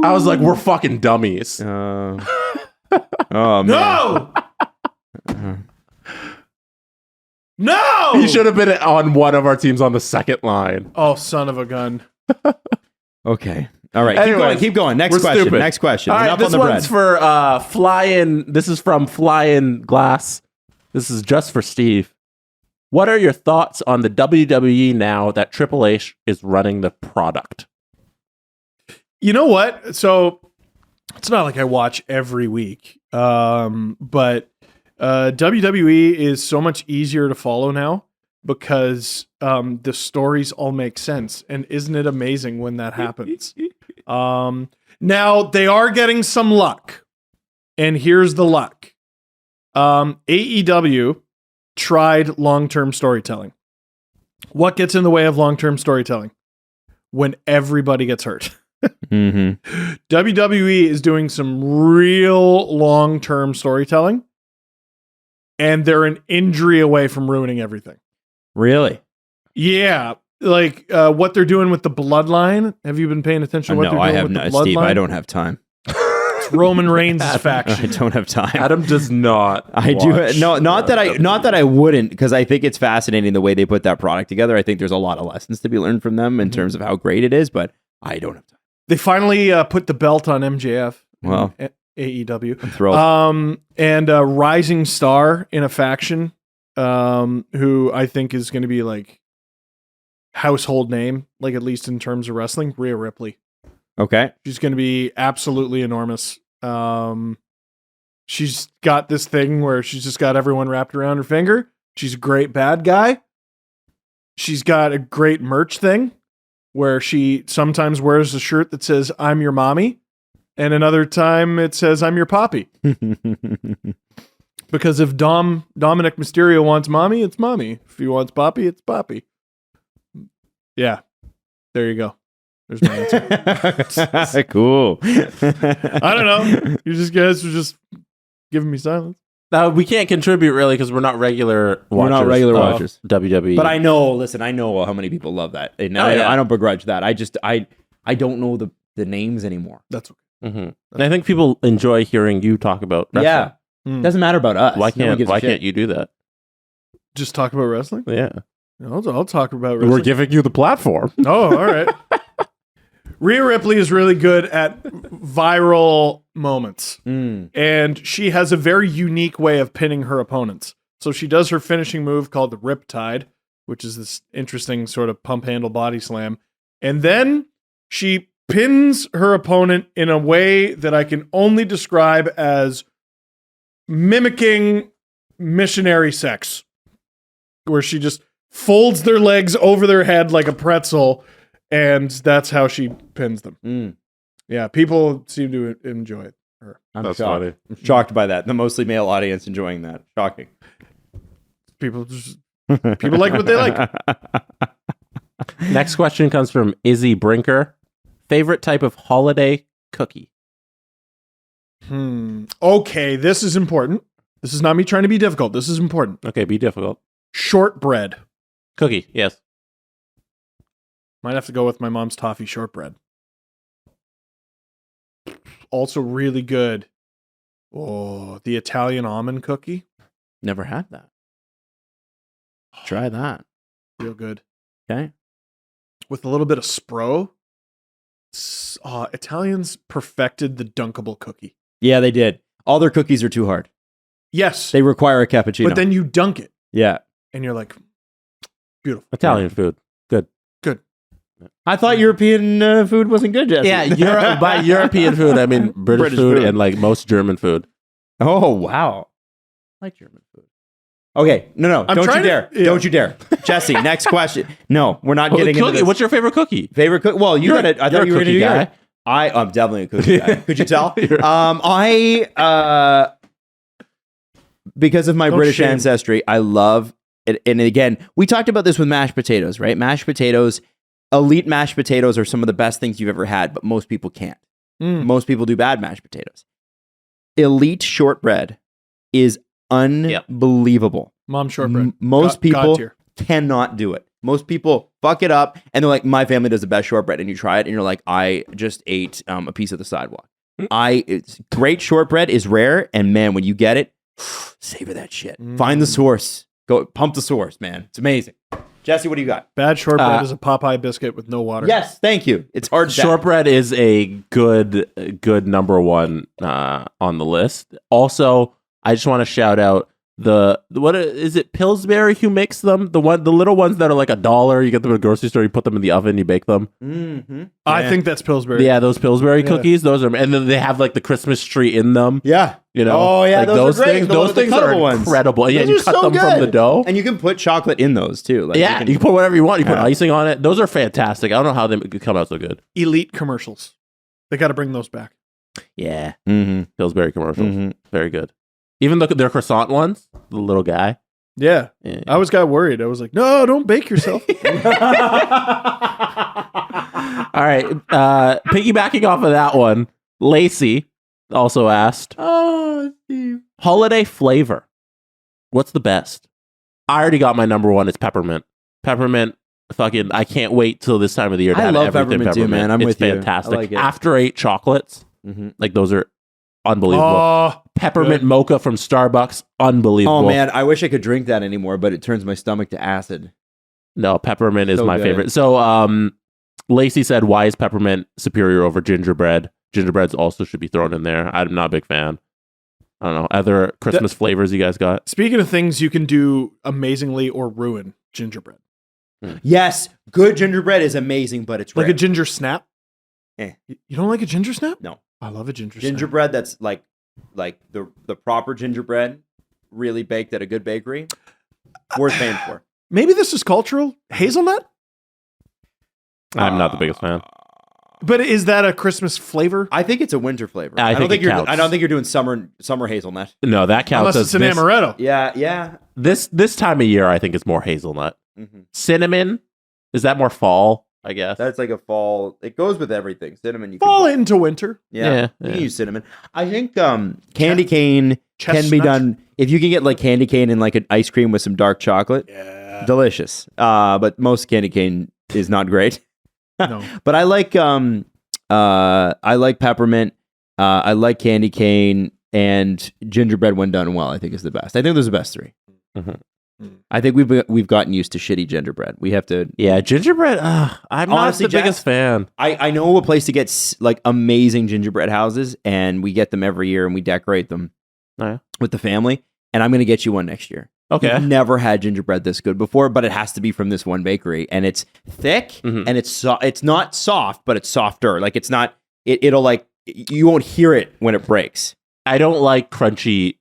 I was like, we're fucking dummies. Oh man. No! No! He should have been on one of our teams on the second line. Oh, son of a gun. Okay. All right. Anyways, keep going. Next we're question. stupid. Next question. All right, Enough this on the one's bread. for Flying. This is from Flying Glass. This is just for Steve. What are your thoughts on the WWE now that Triple H is running the product? You know what? So it's not like I watch every week, but WWE is so much easier to follow now because the stories all make sense. And isn't it amazing when that happens? Now, they are getting some luck. And here's the luck. AEW tried long-term storytelling. What gets in the way of long-term storytelling? When everybody gets hurt. WWE is doing some real long-term storytelling, and they're an injury away from ruining everything. Really? Yeah. Like what they're doing with the bloodline. Have you been paying attention to what they're doing with the bloodline? Steve, I don't have time. It's Roman Reigns' faction. I don't have time. Adam does not. I do. No, not that I wouldn't, because I think it's fascinating the way they put that product together. I think there's a lot of lessons to be learned from them in terms of how great it is, but I don't have time. They finally put the belt on MJF. Well, AEW. I'm thrilled. And a rising star in a faction, who I think is going to be like household name, like at least in terms of wrestling, Rhea Ripley. Okay. She's going to be absolutely enormous. She's got this thing where she's just got everyone wrapped around her finger. She's a great bad guy. She's got a great merch thing where she sometimes wears a shirt that says, "I'm your mommy," and another time it says, "I'm your poppy." Because if Dominic Mysterio wants mommy, it's mommy. If he wants poppy, it's poppy. Yeah. There you go. There's my answer. Cool. I don't know. You guys are just giving me silence. We can't contribute really because we're not regular watchers. We're not regular watchers. WWE. But I know how many people love that. And I don't begrudge that. I don't know the names anymore. That's okay. Mm-hmm. And I think people enjoy hearing you talk about wrestling. Yeah. Doesn't matter about us. Why can't you do that? Just talk about wrestling? Yeah. I'll talk about wrestling. We're giving you the platform. Oh, all right. Rhea Ripley is really good at viral moments. And she has a very unique way of pinning her opponents. So she does her finishing move called the Riptide, which is this interesting sort of pump handle body slam. And then she pins her opponent in a way that I can only describe as mimicking missionary sex, where she just folds their legs over their head like a pretzel, and that's how she pins them. Yeah, people seem to enjoy it. Her. I'm That's shocked. funny. I'm shocked by that. The mostly male audience enjoying that. Shocking. People like what they like. Next question comes from Izzy Brinker. Favorite type of holiday cookie? Okay, this is important. This is not me trying to be difficult. This is important. Okay, be difficult. Shortbread. Cookie, yes. Might have to go with my mom's toffee shortbread. Also really good. Oh, the Italian almond cookie. Never had that. Try that. Real good. Okay. With a little bit of Spro. Italians perfected the dunkable cookie. Yeah, they did. All their cookies are too hard. Yes. They require a cappuccino. But then you dunk it. yeah. And you're like, beautiful. Italian food. Good. Good. I thought European food wasn't good, Jesse. Yeah, by European food, I mean British food and like most German food. Oh, wow. I like German food. Okay. No. I'm Don't you trying to- dare. yeah. Don't you dare. Jesse, next question. No, we're not getting into Cookie, this. what's your favorite cookie? Favorite cookie? Well, you You're- got it. I you're thought a you were going to cookie do guy. yours. I'm definitely a cookie guy. Could you tell? Because of my No British shame. ancestry, I love it. And again, we talked about this with mashed potatoes, right? Mashed potatoes, elite mashed potatoes are some of the best things you've ever had, but most people can't. Most people do bad mashed potatoes. Elite shortbread is unbelievable. Mom shortbread. Most God people tier. cannot do it. Most people fuck it up and they're like, my family does the best shortbread. And you try it and you're like, I just ate a piece of the sidewalk. It's great shortbread is rare. And man, when you get it, savor that shit. Find the source. Go pump the source, man. It's amazing. Jesse, what do you got? Bad shortbread is a Popeye biscuit with no water. Yes, thank you. It's hard. Shortbread is a good number one on the list. Also, I just want to shout out what is it? Pillsbury who makes them? The little ones that are like $1. You get them at a grocery store. You put them in the oven. You bake them. Mm-hmm. I think that's Pillsbury. Yeah, those Pillsbury cookies. Those are, and then they have like the Christmas tree in them. Yeah. You know. Oh yeah, like those are great. things. Those things are cuttable ones. incredible. Yeah, Those you are cut so them from the good. dough. And you can put chocolate in those too. Like Yeah, you can put whatever you want. You put Yeah. icing on it. Those are fantastic. I don't know how they could come out so good. Elite commercials. They got to bring those back. Yeah, Mm-hmm. Pillsbury commercials. Mhm. Very good. Even their croissant ones, the little guy. Yeah. Yeah. I always got worried. I was like, no, don't bake yourself. All right. Piggybacking off of that one, Lacey also asked, Oh, Steve. holiday flavor. What's the best? I already got my number one. It's peppermint. Peppermint. Fucking, I can't wait till this time of the year to I have love everything peppermint too, man. I'm it's with you. I fantastic. like it. After 8 chocolates, Mm-hmm. like those are unbelievable. Oh, Peppermint good. mocha from Starbucks, unbelievable. Oh man, I wish I could drink that anymore, but it turns my stomach to acid. No, peppermint is So my good. favorite. So, Lacey said, why is peppermint superior over gingerbread? Gingerbreads also should be thrown in there. I'm not a big fan. I don't know. Other Christmas flavors you guys got? Speaking of things you can do amazingly or ruin, gingerbread. Yes, good gingerbread is amazing, but it's Like rare. a ginger snap. Eh. You don't like a ginger snap? No. I love a ginger snap. Gingerbread that's like the proper gingerbread, really baked at a good bakery, worth paying for. Maybe this is cultural. Hazelnut? I'm not the biggest fan. But is that a Christmas flavor? I think it's a winter flavor. I think it you're. counts. I don't think you're doing summer hazelnut. No, that counts Unless as it's an this, amaretto. Yeah. this time of year. I think it's more hazelnut. Mm-hmm. Cinnamon, is that more fall? I guess. That's like a fall. It goes with everything. Cinnamon. You Fall can, into winter. Yeah, you can use cinnamon. I think candy cane can be Chestnut. done if you can get like candy cane and like an ice cream with some dark chocolate. Yeah. Delicious. But most candy cane is not great. No. But I like peppermint. I like candy cane and gingerbread when done well. I think is the best. I think those are the best 3. Mhm. I think we've gotten used to shitty gingerbread. We have to. Yeah, gingerbread. I'm Honestly, not the biggest Jess, fan. I know a place to get like amazing gingerbread houses, and we get them every year, and we decorate them Oh, yeah? with the family. And I'm going to get you one next year. Okay. You've never had gingerbread this good before, but it has to be from this one bakery, and it's thick Mhm. and it's not soft, but it's softer. Like it's not. It'll like you won't hear it when it breaks. I don't like crunchy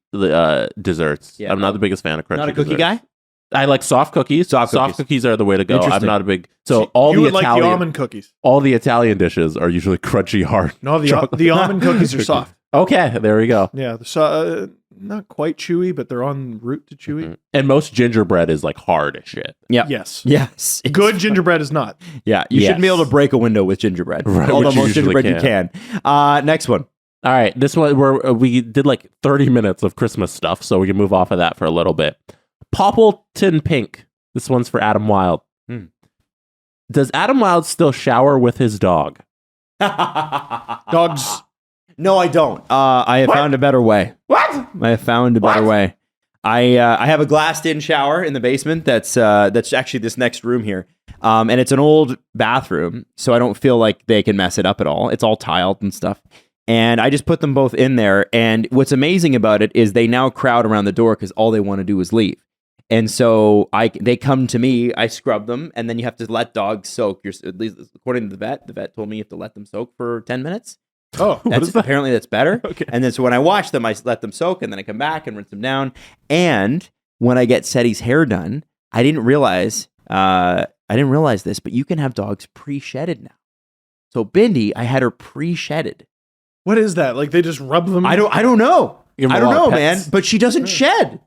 desserts. Yeah. I'm not the biggest fan of crunchy. Not a cookie desserts. guy. I like soft cookies. Soft cookies. cookies are the way to go. I'm Interesting. not a big. So all you the would like Italian, the almond cookies. all the Italian dishes are usually crunchy hard. No, the almond cookies are soft. Okay, there we go. Yeah, so not quite chewy, but they're en route to chewy. Mhm. And most gingerbread is like hard as shit. Yeah. Yes. Yes. It's Good fun. gingerbread is not. Yeah. You shouldn't be able to break a window with gingerbread. Right, Although which you most usually gingerbread you can. Next one. All right, this one we did like 30 minutes of Christmas stuff, so we can move off of that for a little bit. Poppleton Pink. This one's for Adam Wilde. Does Adam Wilde still shower with his dog? Dogs. No, I don't. I have found a better way. What? I have found a better way. I have a glassed-in shower in the basement. That's actually this next room here, and it's an old bathroom, so I don't feel like they can mess it up at all. It's all tiled and stuff, and I just put them both in there. And what's amazing about it is they now crowd around the door because all they want to do is leave. And so they come to me, I scrub them, and then you have to let dogs soak. At least according to the vet told me you have to let them soak for 10 minutes. Oh, Apparently that's better. Okay. And then so when I wash them, I let them soak, and then I come back and rinse them down. And when I get Seti's hair done, I didn't realize this, but you can have dogs pre-shedded now. So Bindi, I had her pre-shedded. what is that? Like they just rub them? I don't know. Give 'em I a don't lot know, of man. pets. But she doesn't shed.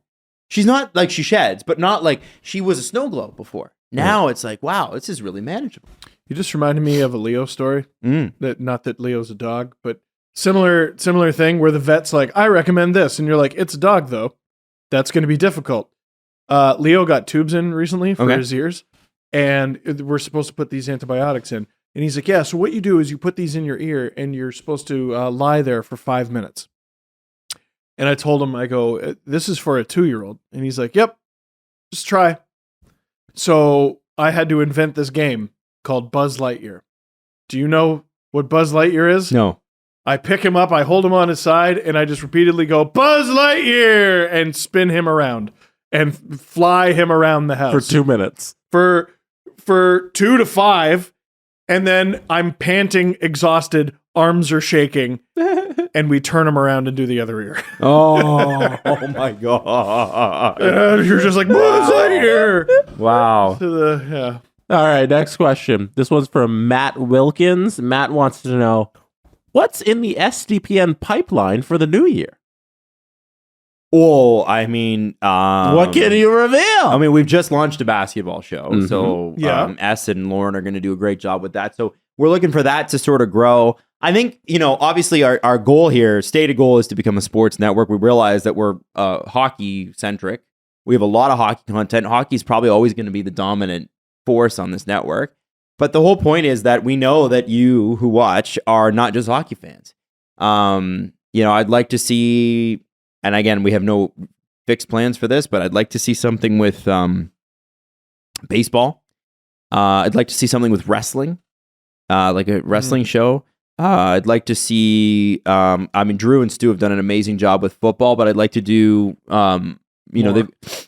She's not like she sheds, but not like she was a snow globe before. Now it's like, wow, this is really manageable. You just reminded me of a Leo story. Mm. That not that Leo's a dog, but similar thing where the vet's like, I recommend this, and you're like, it's a dog though. That's going to be difficult. Leo got tubes in recently for his ears, and we're supposed to put these antibiotics in. And he's like, yeah. So what you do is you put these in your ear, and you're supposed to lie there for 5 minutes. And I told him, I go, this is for a 2-year-old. And he's like, yep, just try. So I had to invent this game called Buzz Lightyear. Do you know what Buzz Lightyear is? No. I pick him up, I hold him on his side, and I just repeatedly go, Buzz Lightyear, and spin him around and fly him around the house. For 2 minutes. For 2 to 5, and then I'm panting, exhausted, arms are shaking, and we turn him around and do the other ear. Oh my God. And you're just like, Buzz Lightyear! Wow. To the, All right, next question. This one's from Matt Wilkins. Matt wants to know, what's in the SDPN pipeline for the new year? Oh, I mean, What can you reveal? I mean, we've just launched a basketball show, Mhm. so Yeah. S and Lauren are going to do a great job with that. So we're looking for that to sort of grow. I think, obviously our goal here, stated goal, is to become a sports network. We realize that we're hockey centric. We have a lot of hockey content. Hockey is probably always going to be the dominant force on this network. But the whole point is that we know that you who watch are not just hockey fans. I'd like to see, and again, we have no fixed plans for this, but I'd like to see something with baseball. I'd like to see something with wrestling, like a wrestling show. I'd like to see, Drew and Stu have done an amazing job with football, but I'd like to do,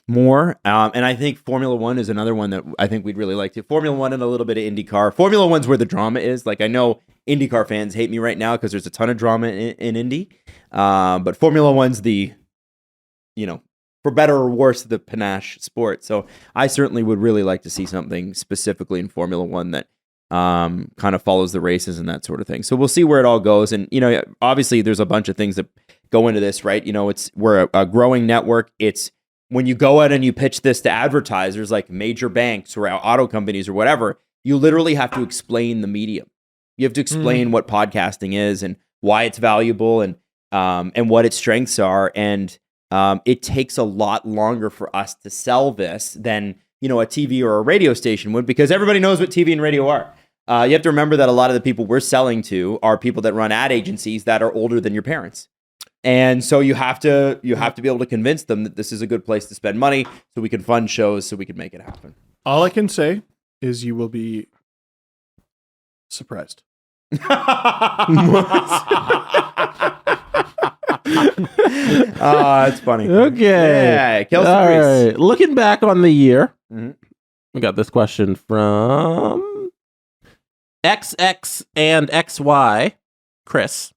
more. And I think Formula One is another one that I think we'd really like to. Formula One and a little bit of IndyCar. Formula One's where the drama is. Like, I know IndyCar fans hate me right now because there's a ton of drama in Indy. But Formula One's the, for better or worse, the panache sport. So I certainly would really like to see something specifically in Formula One that kind of follows the races and that sort of thing. So we'll see where it all goes. And, obviously there's a bunch of things that go into this, right? We're a growing network. It's when you go out and you pitch this to advertisers like major banks or auto companies or whatever, you literally have to explain the medium. You have to explain what podcasting is and why it's valuable and what its strengths are. And it takes a lot longer for us to sell this than, a TV or a radio station would, because everybody knows what TV and radio are. You have to remember that a lot of the people we're selling to are people that run ad agencies that are older than your parents. And so you have to be able to convince them that this is a good place to spend money so we can fund shows so we can make it happen. All I can say is you will be surprised. It's funny. Okay. Yeah, Kelsey All Priest. right. Looking back on the year, Mhm. we got this question from XX and XY, Chris.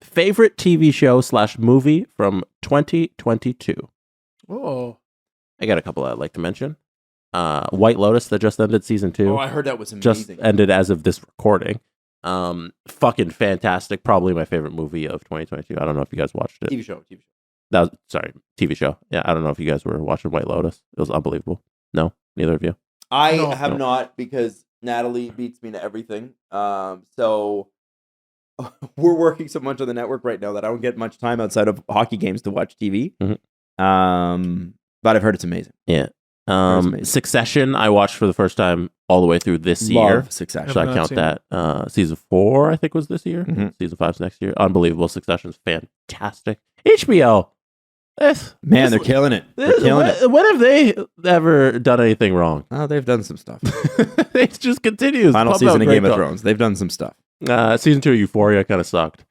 Favorite TV show / movie from 2022? Oh, I got a couple that I'd like to mention. White Lotus that just ended season 2. Oh, I heard that was Just amazing. ended as of this recording. Fucking fantastic. Probably my favorite movie of 2022. I don't know if you guys watched it. TV show. That was, sorry, TV show. Yeah, I don't know if you guys were watching White Lotus. It was unbelievable. No, neither of you. I No. have No. not, because Natalie beats me to everything. So we're working so much on the network right now that I don't get much time outside of hockey games to watch TV. Mhm. But I've heard it's amazing. Yeah. amazing. Succession, I watched for the first time all the way through this year. Love Succession. So I Have not count seen that. Season 4, I think, was this year. Mhm. Season 5's next year. Unbelievable. Succession's fantastic. HBO. Man, they're killing it. They're killing it. When have they ever done anything wrong? Oh, they've done some stuff. It just continues. Final Pump season out of great Game of stuff. Thrones. They've done some stuff. Season 2 of Euphoria kind of sucked.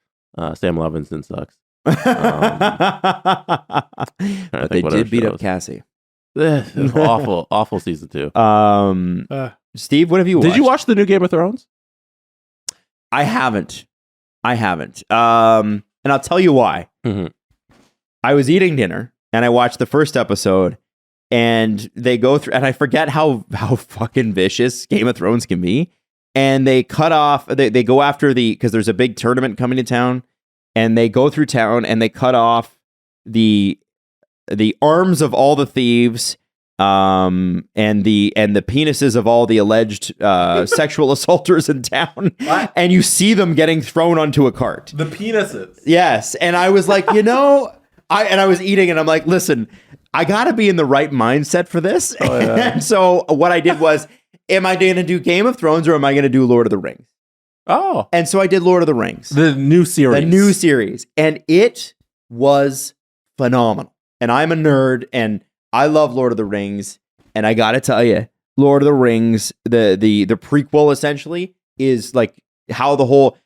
Sam Levinson sucks. But they what other did beat up shows. Cassie. It was awful season 2. Steve, what have you watched? Did you watch the new Game of Thrones? I haven't. And I'll tell you why. Mhm. I was eating dinner and I watched the first episode, and they go through, and I forget how fucking vicious Game of Thrones can be. And they cut off, they go after because there's a big tournament coming to town, and they go through town and they cut off the arms of all the thieves, and the penises of all the alleged sexual assaulters in town. What? And you see them getting thrown onto a cart. The penises. Yes. And I was like, I was eating, and I'm like, listen, I got to be in the right mindset for this. And so what I did was, am I going to do Game of Thrones or am I going to do Lord of the Rings? Oh. And so I did Lord of the Rings. The new series. The new series. And it was phenomenal. And I'm a nerd, and I love Lord of the Rings. And I got to tell you, Lord of the Rings, the prequel essentially is like how the whole,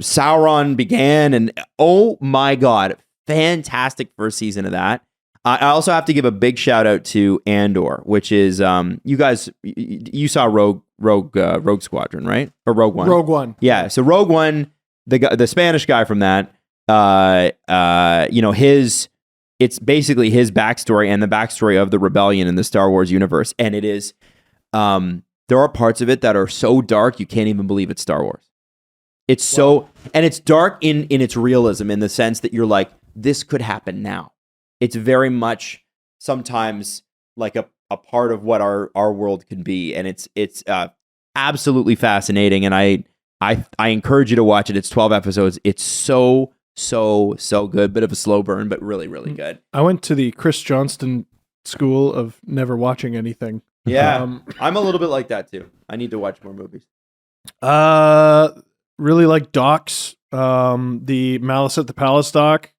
Sauron began. And oh my God, fantastic first season of that. I also have to give a big shout out to Andor, which is you guys, you saw Rogue Squadron, right? Or Rogue One? Rogue One. Yeah. So Rogue One, the Spanish guy from that, it's basically his backstory and the backstory of the rebellion in the Star Wars universe, and it is, there are parts of it that are so dark you can't even believe it's Star Wars. It's and it's dark in its realism, in the sense that you're like, this could happen now. It's very much sometimes like a part of what our world can be, and it's absolutely fascinating. And I encourage you to watch it. It's 12 episodes. It's so good. Bit of a slow burn, but really, really good. I went to the Chris Johnston school of never watching anything. Yeah, I'm a little bit like that too. I need to watch more movies. Really like docs. The Malice at the Palace doc.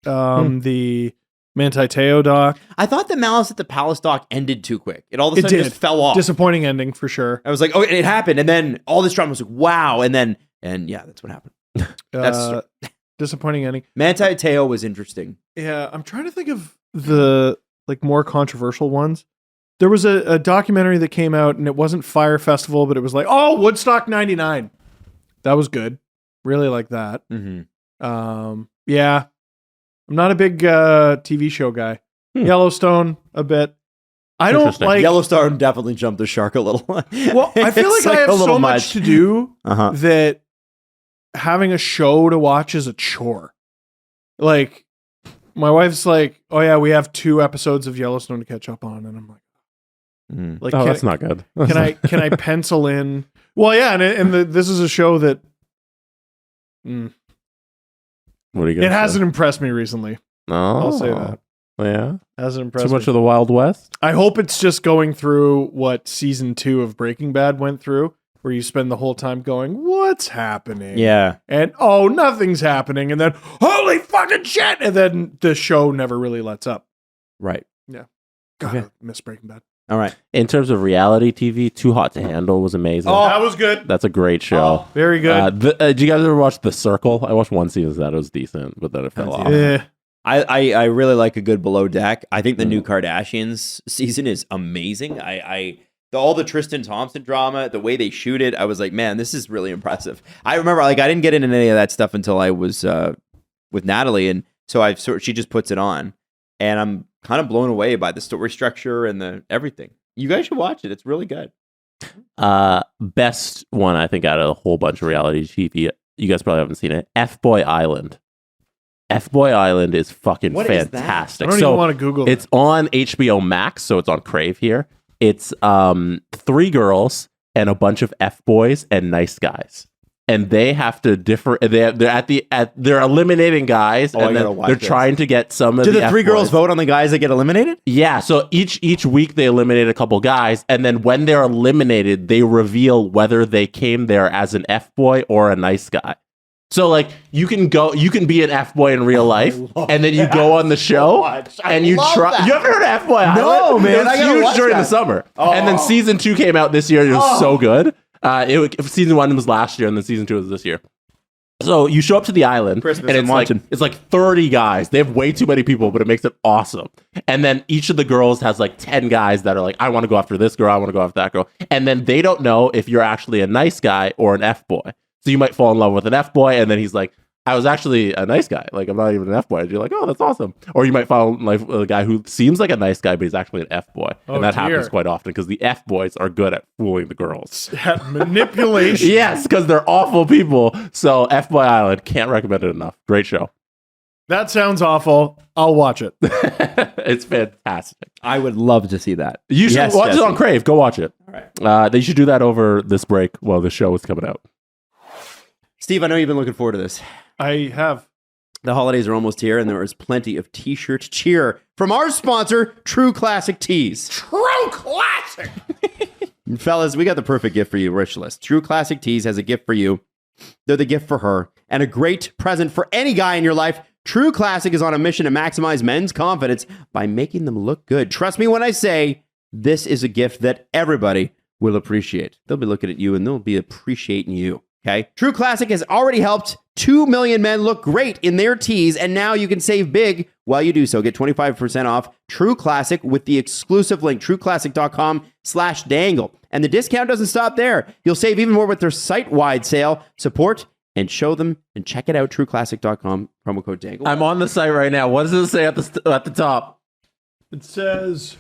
The Manti Te'o doc. I thought the Malice at the Palace doc ended too quick. It all of a sudden just fell off. Disappointing ending for sure. I was like, oh, it happened, and then all this drama was like, wow, and yeah, that's what happened. That's Disappointing ending. Manti Te'o was interesting. Yeah, I'm trying to think of the more controversial ones. There was a documentary that came out, and it wasn't Fire Festival, but it was like, Woodstock 99. That was good. Really like that. Mm-hmm. Yeah. I'm not a big TV show guy. Yellowstone, a bit. I don't Interesting. like... Yellowstone definitely jumped the shark a little. Well, I feel It's like I a have little so much to do Uh-huh. that having a show to watch is a chore. Like, my wife's like, oh yeah, we have 2 episodes of Yellowstone to catch up on. And I'm like, Mm. Oh, that's not good. can I pencil in? Well, yeah, this is a show that What are you it gonna say? hasn't impressed me recently. Oh, I'll say that. Yeah. Hasn't impressed Too much me. of the Wild West. I hope it's just going through what season 2 of Breaking Bad went through, where you spend the whole time going, what's happening? Yeah. And nothing's happening, and then holy fucking shit, and then the show never really lets up. Right. God, Okay. I miss Breaking Bad. All right. In terms of reality TV, Too Hot to Handle was amazing. That was good. That's a great show. Very good. Did you guys ever watch The Circle? I watched one season of that. It was decent, but then it fell off. I really like a good Below Deck. I think the new Kardashians season is amazing. All the Tristan Thompson drama, the way they shoot it, I was like, man, this is really impressive. I remember, I didn't get into any of that stuff until I was with Natalie, and so she just puts it on, and I'm kind of blown away by the story structure and the everything. You guys should watch it. It's really good. Best one, I think, out of a whole bunch of reality TV. You guys probably haven't seen it. F-Boy Island. F-Boy Island is fucking What is that? fantastic. I don't even want to Google It's on HBO Max, so it's on Crave here. It's 3 girls and a bunch of F-boys and nice guys. And they have to differ. They're eliminating guys, and then they're trying to get some of Do the the 3 girls vote on the guys that get eliminated? Yeah, so each week they eliminate a couple guys, and then when they're eliminated, they reveal whether they came there as an F-boy or a nice guy. So like you can be an F-boy in real life, and then you go on the show and you try. that. You ever heard of F-Boy Island? No, man, It was I gotta huge watch during that. the summer, and then season 2 came out this year. It was so good. Season 1 was last year, and then season 2 was this year. So you show up to the island, Christmas, and I'm watching. it's like 30 guys. They have way too many people, but it makes it awesome. And then each of the girls has like 10 guys that are like, I want to go after this girl, I want to go after that girl. And then they don't know if you're actually a nice guy or an F-boy. So you might fall in love with an F-boy, and then he's like, I was actually a nice guy. Like, I'm not even an F-boy. And you're like, oh, that's awesome. Or you might fall in love with a guy who seems like a nice guy, but he's actually an F-boy. And that happens quite often because the F-boys are good at fooling the girls. That manipulation. Yes, because they're awful people. So F-Boy Island, can't recommend it enough. Great show. That sounds awful. I'll watch it. It's fantastic. I would love to see that. You should Yes, watch Jesse. it on Crave. Go watch it. All right. They should do that over this break while the show is coming out. Steve, I know you've been looking forward to this. I have. The holidays are almost here, and there is plenty of t-shirt cheer from our sponsor, True Classic Tees. True classic. Fellas, we got the perfect gift for you, Rich List. True Classic Tees has a gift for you. They're the gift for her, and a great present for any guy in your life. True Classic is on a mission to maximize men's confidence by making them look good. Trust me when I say this is a gift that everybody will appreciate. They'll be looking at you, and they'll be appreciating you. Okay. True Classic has already helped 2 million men look great in their tees, and now you can save big while you do so. Get 25% off True Classic with the exclusive link, trueclassic.com/dangle. And the discount doesn't stop there. You'll save even more with their site-wide sale. Support and show them and check it out, trueclassic.com, promo code dangle. I'm on the site right now. What does it say at the top? It says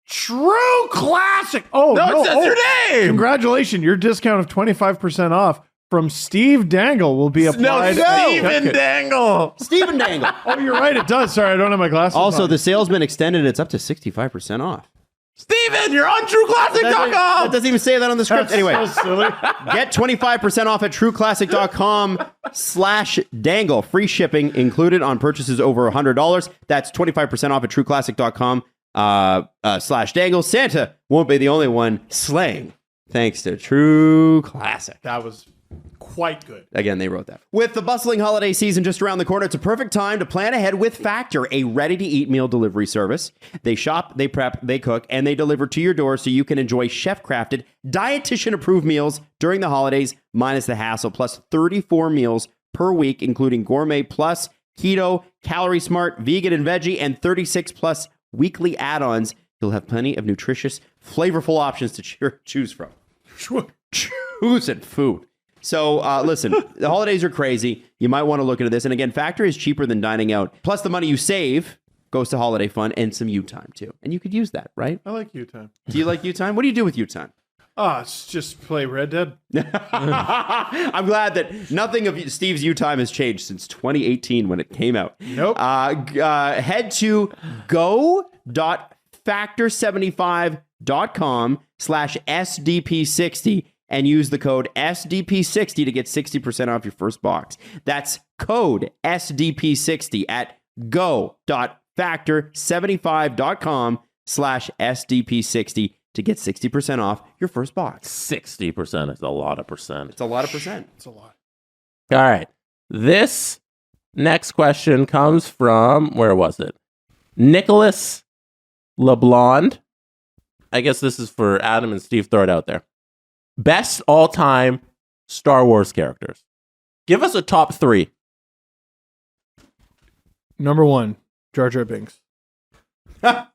True Classic. Oh, No, it says your name. Congratulations. Your discount of 25% off from Steve Dangle will be applied. Steven Dangle. Stephen Dangle. Oh, you're right. It does. Sorry, I don't have my glasses Also, on. the sale's been extended. And it's up to 65% off. Steven, you're on That trueclassic.com. doesn't even say that on the script. That's Anyway. so silly. Get 25% off at trueclassic.com/dangle. Free shipping included on purchases over $100. That's 25% off at trueclassic.com/dangle. Santa won't be the only one slaying thanks to True Classic. That was quite good. Again, they wrote that. With the bustling holiday season just around the corner, it's a perfect time to plan ahead with Factor, a ready-to-eat meal delivery service. They shop, they prep, they cook, and they deliver to your door so you can enjoy chef-crafted, dietitian-approved meals during the holidays, minus the hassle, plus 34 meals per week, including gourmet plus, keto, calorie smart, vegan and veggie, and 36 plus weekly add-ons. You'll have plenty of nutritious, flavorful options to choose from. Choosing food. So listen, the holidays are crazy. You might want to look into this. And again, Factor is cheaper than dining out. Plus the money you save goes to holiday fun and some you time too. And you could use that, right? I like you time. Do you like you time? What do you do with you time? It's just play Red Dead. I'm glad that nothing of Steve's U time has changed since 2018 when it came out. Nope. Head to go.factor75.com/SDP60 and use the code SDP60 to get 60% off your first box. That's code SDP60 at go.factor75.com/SDP60 to get 60% off your first box. 60% is a lot of percent. It's a lot of percent. It's a lot. All right. This next question comes from, where was it? Nicholas LeBlond. I guess this is for Adam and Steve. Throw it out there. Best all-time Star Wars characters. Give us a top 3. Number 1, Jar Jar Binks. I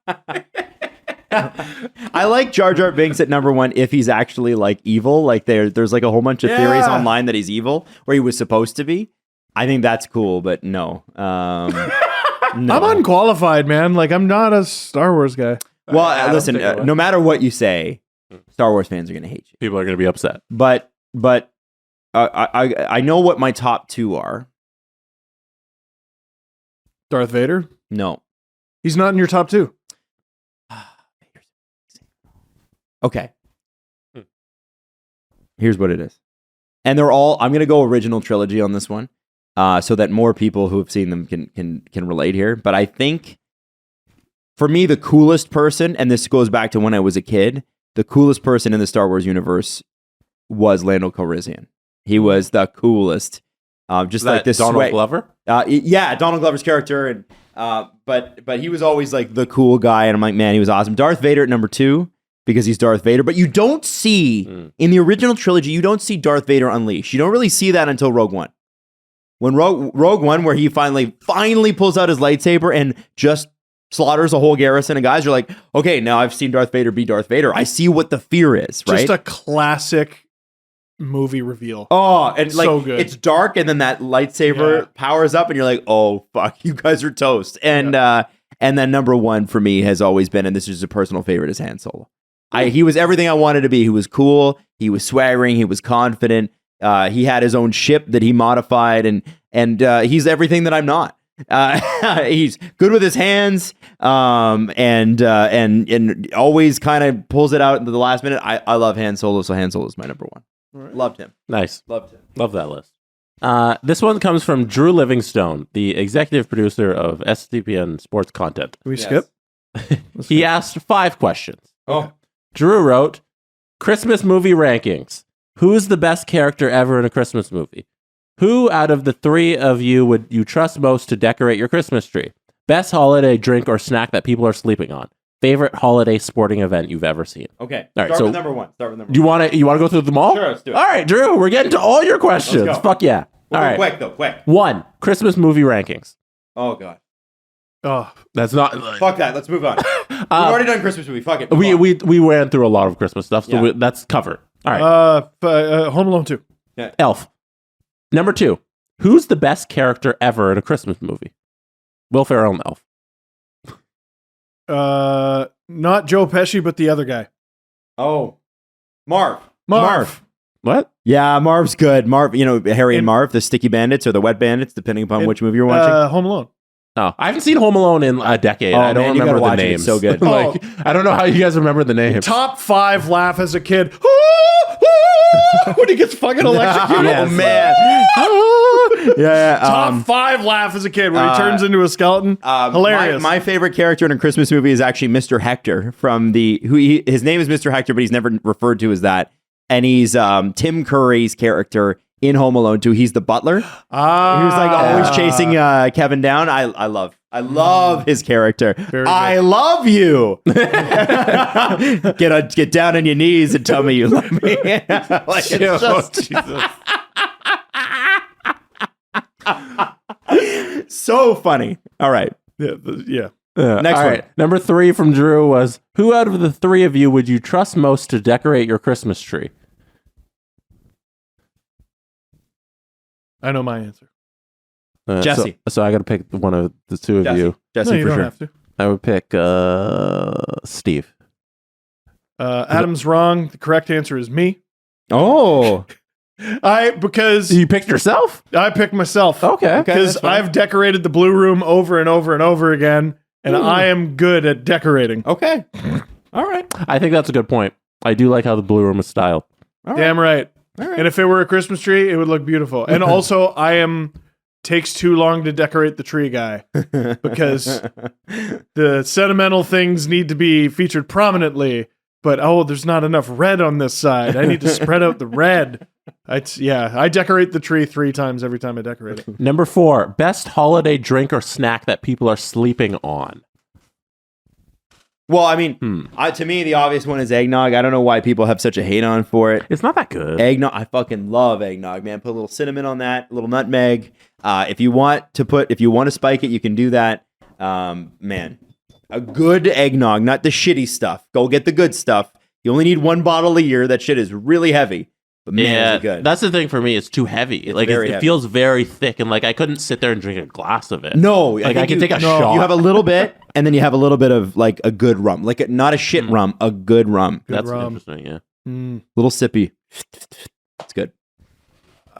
like Jar Jar Binks at number 1 if he's actually like evil. Like there's like a whole bunch of theories Yeah. online that he's evil or he was supposed to be. I think that's cool, but no. No. I'm unqualified, man. Like, I'm not a Star Wars guy. Well, Adam, listen, take it away. no matter what you say, Star Wars fans are going to hate you. People are going to be upset. But I know what my top 2 are. Darth Vader. No. He's not in your top 2. Okay. Here's what it is. And they're all, I'm going to go original trilogy on this one, so that more people who have seen them can relate here. But I think, for me, the coolest person, and this goes back to when I was a kid, the coolest person in the Star Wars universe was Lando Calrissian. He was the coolest. Just like this Donald Glover? Yeah, Donald Glover's character. And but he was always like the cool guy. And I'm like, man, he was awesome. Darth Vader at number 2. Because he's Darth Vader, but you don't see in the original trilogy, you don't see Darth Vader unleash. You don't really see that until Rogue One. When Rogue One, where he finally pulls out his lightsaber and just slaughters a whole garrison of guys, you're like, okay, now I've seen Darth Vader be Darth Vader. I see what the fear is, right? Just a classic movie reveal. Oh, and like so good. It's dark, and then that lightsaber powers up, and you're like, oh fuck, you guys are toast. And then number 1 for me has always been, and this is a personal favorite, is Han Solo. He was everything I wanted to be. He was cool. He was swaggering. He was confident. He had his own ship that he modified, and he's everything that I'm not. He's good with his hands, and always kind of pulls it out in the last minute. I love Han Solo, so Han Solo is my number 1. Right. Loved him. Nice. Loved him. Love that list. This one comes from Drew Livingstone, the executive producer of SDPN Sports Content. Can we skip? He asked 5 questions. Oh. Drew wrote, Christmas movie rankings. Who's the best character ever in a Christmas movie? Who out of the 3 of you would you trust most to decorate your Christmas tree? Best holiday drink or snack that people are sleeping on? Favorite holiday sporting event you've ever seen? Okay. All right, Start so with number 1. You want to go through them all? Sure, let's do it. All right, Drew, we're getting to all your questions. Let's go. Fuck yeah. We'll all go right. Quick, though. Quick. 1, Christmas movie rankings. Oh, God. Oh, That's not... Fuck that. Let's move on. We've already done Christmas movie. Fuck it. Move on. We ran through a lot of Christmas stuff, so that's covered. All right. Home Alone 2. Elf. Number 2. Who's the best character ever in a Christmas movie? Will Ferrell and Elf. Not Joe Pesci, but the other guy. Oh. Marv. What? Yeah, Marv's good. Marv, Harry and Marv, the Sticky Bandits or the Wet Bandits, depending upon which movie you're watching. Home Alone. Oh, I haven't seen Home Alone in a decade. Oh, I don't man, you remember gotta the watch it. names. It's so good. I don't know how you guys remember the names. Top 5 laugh as a kid. When he gets fucking electrocuted. Oh, man. Yeah. Top 5 laugh as a kid when he turns into a skeleton. Hilarious. My favorite character in a Christmas movie is actually Mr. Hector from his name is Mr. Hector, but he's never referred to as that. And he's Tim Curry's character in Home Alone 2. He's the butler. He was like always chasing Kevin down. I love his character. I love you. Get down on your knees and tell me you love me. So funny. All right. Yeah. Next one. Number 3 from Drew was, who out of the 3 of you would you trust most to decorate your Christmas tree? I know my answer. Jesse. So I got to pick one of the 2 of you. Jesse, No, you for don't sure. have to. I would pick Steve. Adam's wrong. The correct answer is me. Oh. Because You picked yourself? I picked myself. Okay. Because that's fine. I've decorated the blue room over and over and over again, and I am good at decorating. Okay. All right. I think that's a good point. I do like how the blue room is styled. Damn right. And if it were a Christmas tree, it would look beautiful. And also, takes too long to decorate the tree guy because the sentimental things need to be featured prominently. But there's not enough red on this side. I need to spread out the red. I decorate the tree 3 times every time I decorate it. Number 4, best holiday drink or snack that people are sleeping on. Well, I mean, to me, the obvious one is eggnog. I don't know why people have such a hate on for it. It's not that good. Eggnog, I fucking love eggnog, man. Put a little cinnamon on that, a little nutmeg. If you want to spike it, you can do that. Man, a good eggnog, not the shitty stuff. Go get the good stuff. You only need 1 bottle a year. That shit is really heavy. But man, is it good. That's the thing for me. It's too heavy. very it heavy. feels very thick, and like I couldn't sit there and drink a glass of it. No, like I think can take a no, shot. You have a little bit, and then you have a little bit of like a good rum, like not a shit rum, a good rum. That's rum. interesting. Yeah. Little sippy. It's good.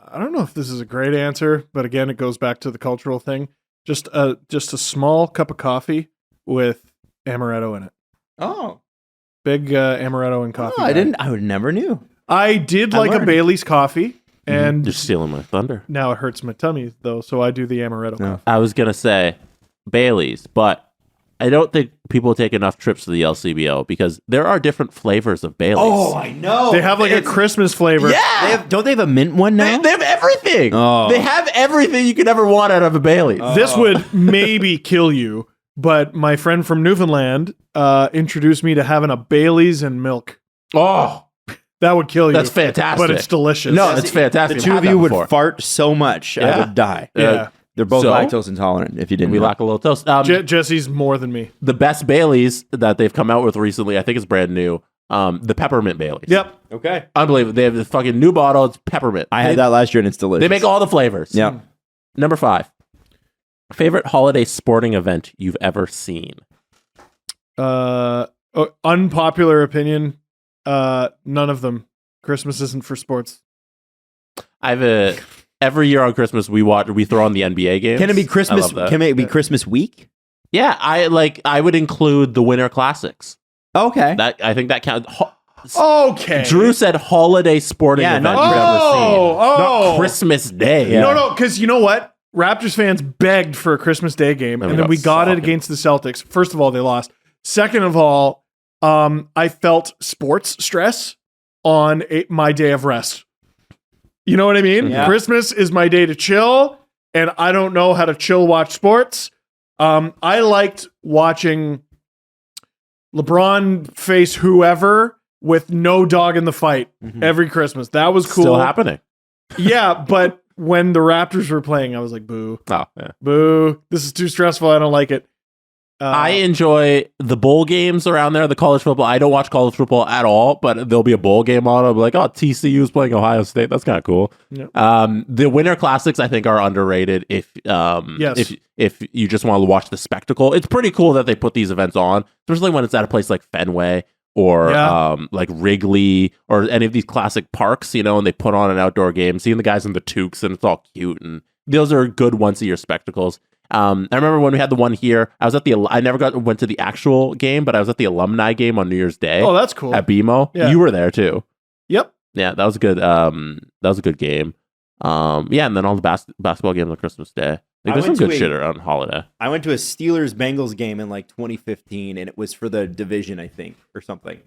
I don't know if this is a great answer, but again, it goes back to the cultural thing. Just a small cup of coffee with amaretto in it. Oh, Big amaretto and coffee. I would never knew. I did I like a learned. Bailey's coffee, and You're stealing my thunder. now it hurts my tummy though, so I do the amaretto coffee. I was gonna say Bailey's, but I don't think people take enough trips to the LCBO because there are different flavors of Bailey's. Oh, I know. They have like a Christmas flavor. yeah. Don't they have a mint one now? They have everything. Oh. They have everything you could ever want out of a Bailey's. This would maybe kill you, but my friend from Newfoundland introduced me to having a Bailey's and milk. Oh, That would kill you. that's fantastic. But it's delicious. No, it's fantastic. The two I've of had you that would before. fart so much, I Yeah. would die. Yeah. They're both So? lactose intolerant. If you didn't, We know. lack a little toast. Jesse's more than me. The best Baileys that they've come out with recently, I think it's brand new. The peppermint Baileys. Yep. Okay, Unbelievable. They have this fucking new bottle. It's peppermint. I had that last year, and it's delicious. They make all the flavors. Yeah. Number 5. Favorite holiday sporting event you've ever seen? Unpopular opinion. None of them. Christmas isn't for sports. Every year on Christmas we throw on the NBA games. Can it be I Christmas? love that. Can it be Christmas week? Yeah, I would include the Winter Classics. Okay. I think that counts. Okay. Drew said holiday sporting Yeah, event not- you've ever seen. Oh. Not Christmas Day. Yeah. No, because you know what? Raptors fans begged for a Christmas Day game, and then we got it sucked. against the Celtics. First of all, they lost. Second of all, I felt sports stress on my day of rest. You know what I mean? Yeah. Christmas is my day to chill, and I don't know how to chill watch sports. I liked watching LeBron face whoever with no dog in the fight every Christmas. That was cool. Still happening. Yeah, but when the Raptors were playing, I was like, boo, Oh, yeah. boo. This is too stressful. I don't like it. I enjoy the bowl games around there, the college football. I don't watch college football at all, but there'll be a bowl game on. I'll be like, oh, TCU's playing Ohio State. That's kind of cool. Yep. The Winter Classics, I think, are underrated if you just want to watch the spectacle. It's pretty cool that they put these events on, especially when it's at a place like Fenway or like Wrigley or any of these classic parks, and they put on an outdoor game, seeing the guys in the toques, and it's all cute. And those are good once-a-year spectacles. I remember when we had the one here, I never went to the actual game, but I was at the alumni game on New Year's Day. Oh, that's cool. At BMO. Yeah. You were there too. Yep. Yeah, that was a good. That was a good game. Yeah, and then all the basketball games on Christmas Day. Like, there's some went to good shit around holiday. I went to a Steelers-Bengals game in like 2015, and it was for the division, I think, or something.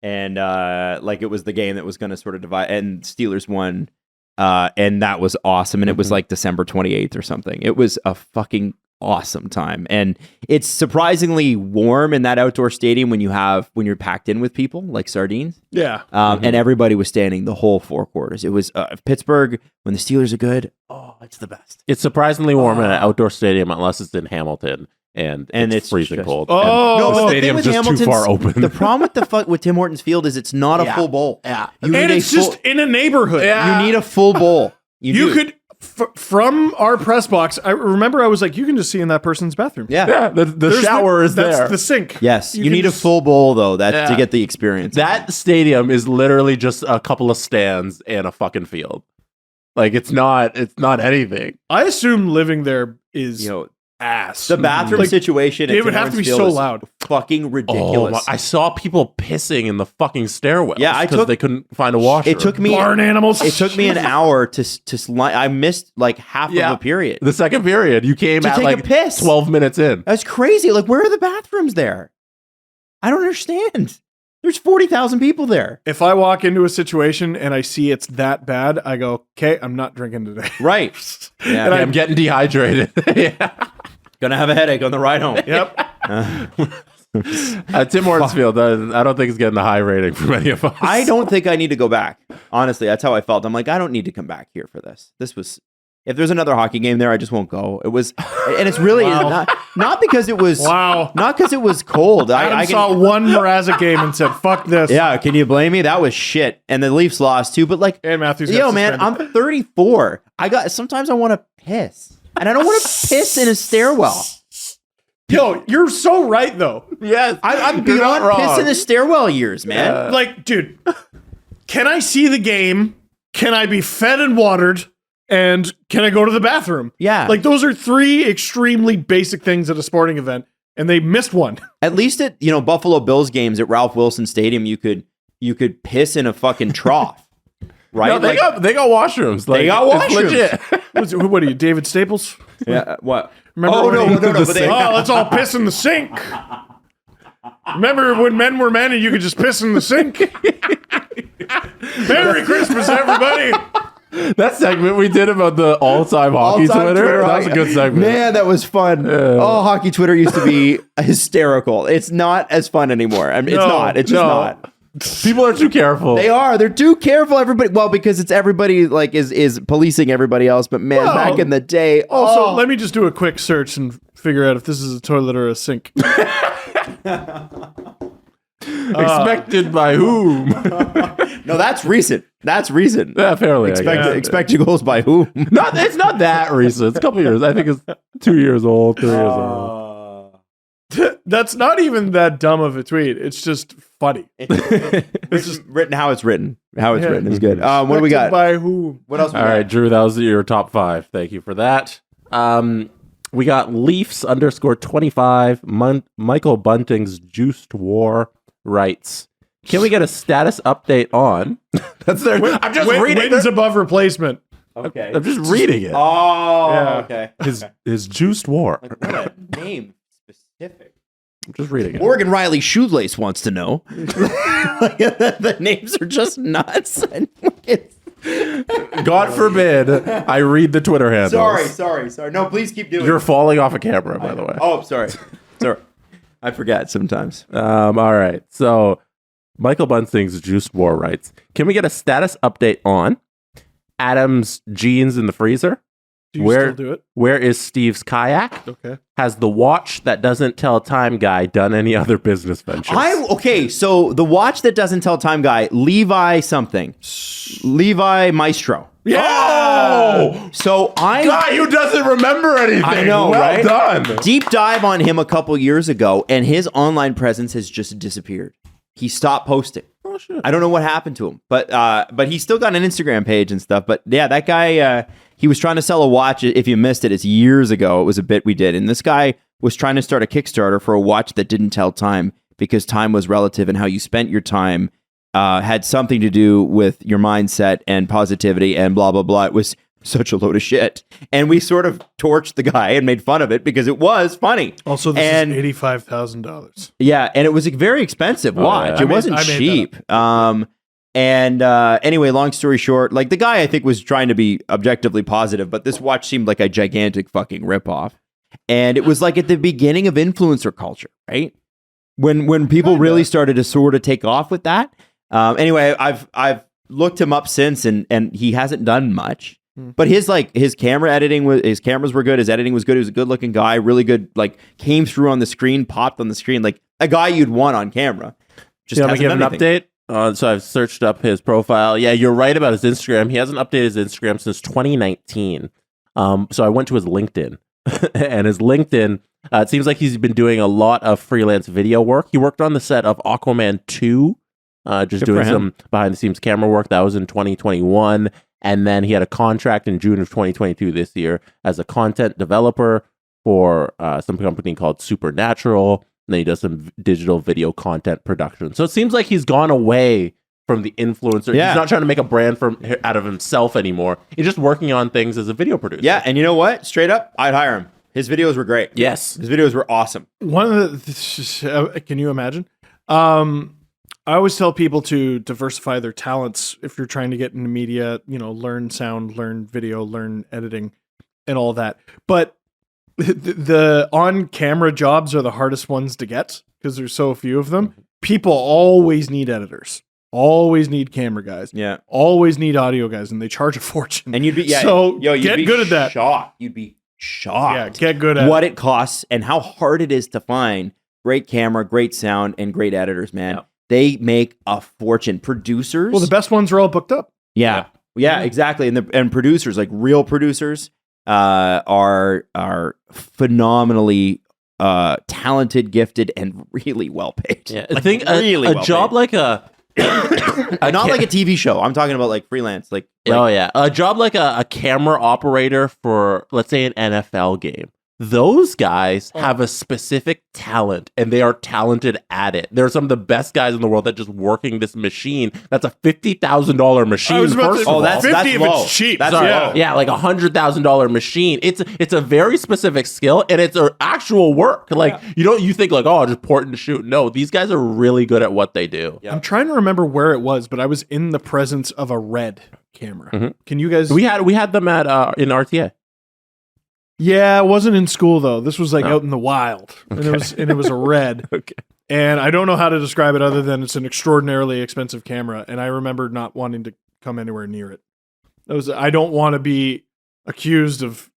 And like it was the game that was going to sort of divide, and Steelers won. And that was awesome. And it was like December 28th or something. It was a fucking awesome time. And it's surprisingly warm in that outdoor stadium when you're packed in with people like sardines. Yeah. And everybody was standing the whole 4 quarters. It was Pittsburgh when the Steelers are good. Oh, it's the best. It's surprisingly warm in an outdoor stadium, unless it's in Hamilton, and it's freezing just- cold. Oh, and but the the thing stadium's with just too Hamilton's- far open. The problem with Tim Hortons Field is it's not a Yeah. full bowl. Yeah. You and need it's a full, just in a neighborhood. you need a full bowl. You do. could, from our press box, I remember I was like, you can just see in that person's bathroom. Yeah. Yeah, the There's shower is that's there. the sink. Yes. You can need a just- full bowl though. To Yeah. get the experience. That stadium is literally just a couple of stands and a fucking field. Like it's not anything. I assume living there is ass. The bathroom Like, situation. at it would Tim have to be Hortons so Field is loud. Fucking ridiculous. I saw people pissing in the fucking stairwells. Yeah, I because took- they couldn't find a washer. It took me. barn animals. It took me an hour to. I missed like half of a period. the second period. You came To at take a like piss. 12 minutes in. That's crazy. Like, where are the bathrooms there? I don't understand. There's 40,000 people there. If I walk into a situation and I see it's that bad, I go, okay, I'm not drinking today. Right. Yeah. And I'm getting dehydrated. Yeah. Gonna have a headache on the ride home. Yep. Tim Hortons Field, I don't think it's getting a high rating from any of us. I don't think I need to go back. Honestly, that's how I felt. I'm like, I don't need to come back here for this. This was If there's another hockey game there, I just won't go. It was, and it's really not because it was not because it was cold. I saw one Mrazek game and said, "Fuck this." Yeah, can you blame me? That was shit. And the Leafs lost too. But like, and Matthews, man, I'm 34. Sometimes I want to piss, and I don't want to piss in a stairwell. Yo, you're so right though. Yes, I'm beyond piss in the stairwell years, man. Like, dude, can I see the game? Can I be fed and watered? And can I go to the bathroom? Yeah. Like, those are three extremely basic things at a sporting event, and they missed one. At least at, Buffalo Bills games at Ralph Wilson Stadium, you could piss in a fucking trough. Right? No, they got washrooms. They got washrooms. Legit. What are you, David Staples? Yeah. What? Remember no. Let's all piss in the sink. Remember when men were men and you could just piss in the sink? Merry Christmas, everybody. That segment we did about the all-time hockey Twitter, that was a good segment. Man, that was fun. Oh, hockey Twitter used to be hysterical. It's not as fun anymore. I mean, it's not. It's just not. People are too careful. They are. They're too careful. Everybody. Well, because it's everybody like is policing everybody else. But man, back in the day. Also, let me just do a quick search and figure out if this is a toilet or a sink. Expected by whom? No, that's recent. That's recent. Yeah, fairly. Expected goals by whom? It's not that recent. It's a couple years. I think it's 2 years old, 3 years old. That's not even that dumb of a tweet. It's just funny. It's just written how it's written. How it's written is good. What do we got? By whom? What else? All right, Drew, that was your top 5. Thank you for that. We got Leafs _25. Michael Bunting's Juiced War writes, can we get a status update on? That's their. I'm just reading. Wins above replacement. Okay. I'm just reading it. Oh, yeah. Okay. His Juiced War. Like, what a name specific. I'm just reading it. Morgan Riley Shoelace wants to know. The names are just nuts. God forbid I read the Twitter handles. Sorry. No, please keep doing it. You're falling off a camera, by the way. Oh, sorry. I forget sometimes. All right. So Michael Bunting's Juiced War writes, can we get a status update on Adam's jeans in the freezer? Do you still do it? Where is Steve's kayak? Okay. Has the watch that doesn't tell time guy done any other business ventures? So the watch that doesn't tell time guy, Levi Maestro. Yeah. Oh! So guy who doesn't remember anything. I know, well right? done. Deep dive on him a couple years ago, and his online presence has just disappeared. He stopped posting. Oh shit! I don't know what happened to him, but he's still got an Instagram page and stuff. But yeah, that guy, he was trying to sell a watch. If you missed it, it's years ago. It was a bit we did, and this guy was trying to start a Kickstarter for a watch that didn't tell time because time was relative, and how you spent your time had something to do with your mindset and positivity and blah blah blah. It was such a load of shit, and we sort of torched the guy and made fun of it because it was funny. Also, this is $85,000. Yeah, and it was a very expensive watch. Yeah. It wasn't cheap. Anyway, long story short, like the guy I think was trying to be objectively positive, but this watch seemed like a gigantic fucking ripoff. And it was like at the beginning of influencer culture, right? When people really started to sort of take off with that. Anyway, I've looked him up since, and he hasn't done much. But his camera editing his cameras were good. His editing was good. He was a good looking guy, really good. Like came through on the screen, popped on the screen, like a guy you'd want on camera. Just to give an update. So I've searched up his profile. Yeah, you're right about his Instagram. He hasn't updated his Instagram since 2019. So I went to his LinkedIn, and his LinkedIn. It seems like he's been doing a lot of freelance video work. He worked on the set of Aquaman 2, just doing some behind the scenes camera work. That was in 2021. And then he had a contract in June of 2022 this year as a content developer for some company called Supernatural. And then he does some digital video content production. So it seems like he's gone away from the influencer. Yeah. He's not trying to make a brand out of himself anymore. He's just working on things as a video producer. Yeah, and you know what? Straight up, I'd hire him. His videos were great. Yes. His videos were awesome. One of the... can you imagine? I always tell people to diversify their talents if you're trying to get into media, learn sound, learn video, learn editing, and all that. But the on-camera jobs are the hardest ones to get because there's so few of them. People always need editors. always need camera guys. Yeah. Always need audio guys, and they charge a fortune. And you'd be so you'd get be good at that. Shocked. You'd be shocked. Yeah, get good at what it costs and how hard it is to find great camera, great sound, and great editors, man. Yeah. They make a fortune. Producers. Well, the best ones are all booked up. Yeah, exactly. And producers, like real producers, are phenomenally talented, gifted, and really well paid. Yeah, I think a job like a not like a TV show. I'm talking about like freelance. Like a job like a camera operator for, let's say, an NFL game. Those guys have a specific talent, and they are talented at it. They're some of the best guys in the world that just working this machine. That's a $50,000 machine. I was about to say, that's 50 if low. it's cheap. That's yeah. low. Yeah, like $100,000 machine. It's a very specific skill, and it's actual work. Like you think like, oh, just port and shoot. No, these guys are really good at what they do. Yeah. I'm trying to remember where it was, but I was in the presence of a red camera. Mhm. Can you guys? We had them at in RTA. Yeah, it wasn't in school though. This was like out in the wild, and it was a red. Okay. And I don't know how to describe it other than it's an extraordinarily expensive camera. And I remember not wanting to come anywhere near it. I don't want to be accused of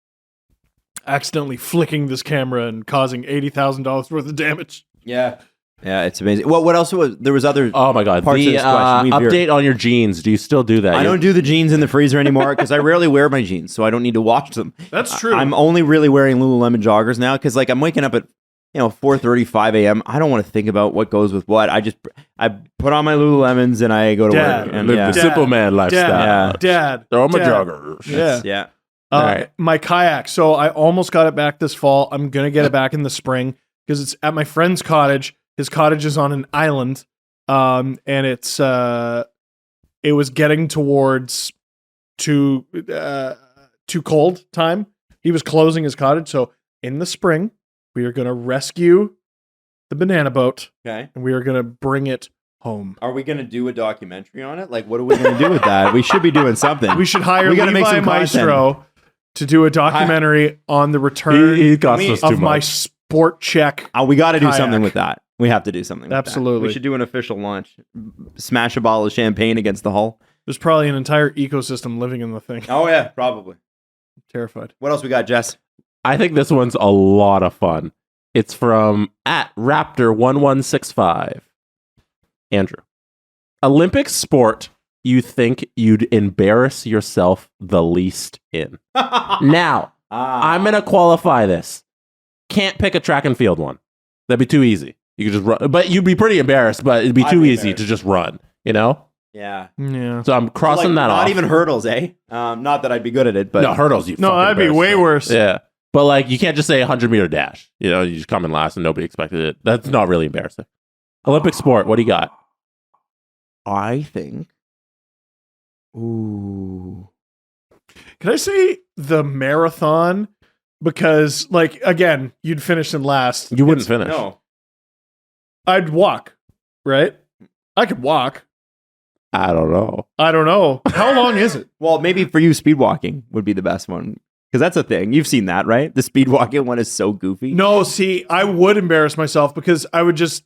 accidentally flicking this camera and causing $80,000 worth of damage. Yeah. Yeah, it's amazing. What else was there? Was other Oh my god! parts of The this question? We veered. update on your jeans. Do you still do that? I don't do the jeans in the freezer anymore because I rarely wear my jeans, so I don't need to wash them. That's true. I'm only really wearing Lululemon joggers now because like I'm waking up at 4:35 a.m. I don't want to think about what goes with what. I put on my Lululemons and I go to Dad. work. And Live yeah. the simple man lifestyle. Yeah. Dad. Throw my Dad. joggers. Yeah. Yeah. Alright. My kayak. So I almost got it back this fall. I'm going to get it back in the spring because it's at my friend's cottage. His cottage is on an island. And it was getting towards too cold time. He was closing his cottage. So in the spring, we are going to rescue the banana boat Okay. and we are going to bring it home. Are we going to do a documentary on it? Like, what are we going to do with that? We should be doing something. We should hire We gotta make Levi some content. Maestro to do a documentary on the return He costs us too of my much. sport check. We got to do Kayak. something with that. We have to do something with that. Absolutely. We should do an official launch. Smash a bottle of champagne against the hull. There's probably an entire ecosystem living in the thing. Oh, yeah, probably. I'm terrified. What else we got, Jess? I think this one's a lot of fun. It's from @Raptor1165. Andrew. Olympic sport you think you'd embarrass yourself the least in. Now, I'm going to qualify this. Can't pick a track and field one. That'd be too easy. You could just run. But you'd be pretty embarrassed, but it'd be too easy to just run, you know? Yeah. Yeah. So I'm crossing that off. Not even hurdles, eh? Not that I'd be good at it, but No, hurdles. You No, fucking that'd be embarrass way yourself. worse. Yeah. But like, you can't just say 100-meter dash. You know, you just come in last and nobody expected it. That's not really embarrassing. Olympic sport, what do you got? I think. Ooh. Can I say the marathon? Because, like, again, you'd finish in last. You wouldn't finish. No. I'd walk, right? I could walk. I don't know. I don't know. How long is it? Well, maybe for you, speed walking would be the best one. Because that's a thing. You've seen that, right? The speed walking one is so goofy. No, see, I would embarrass myself because I would just,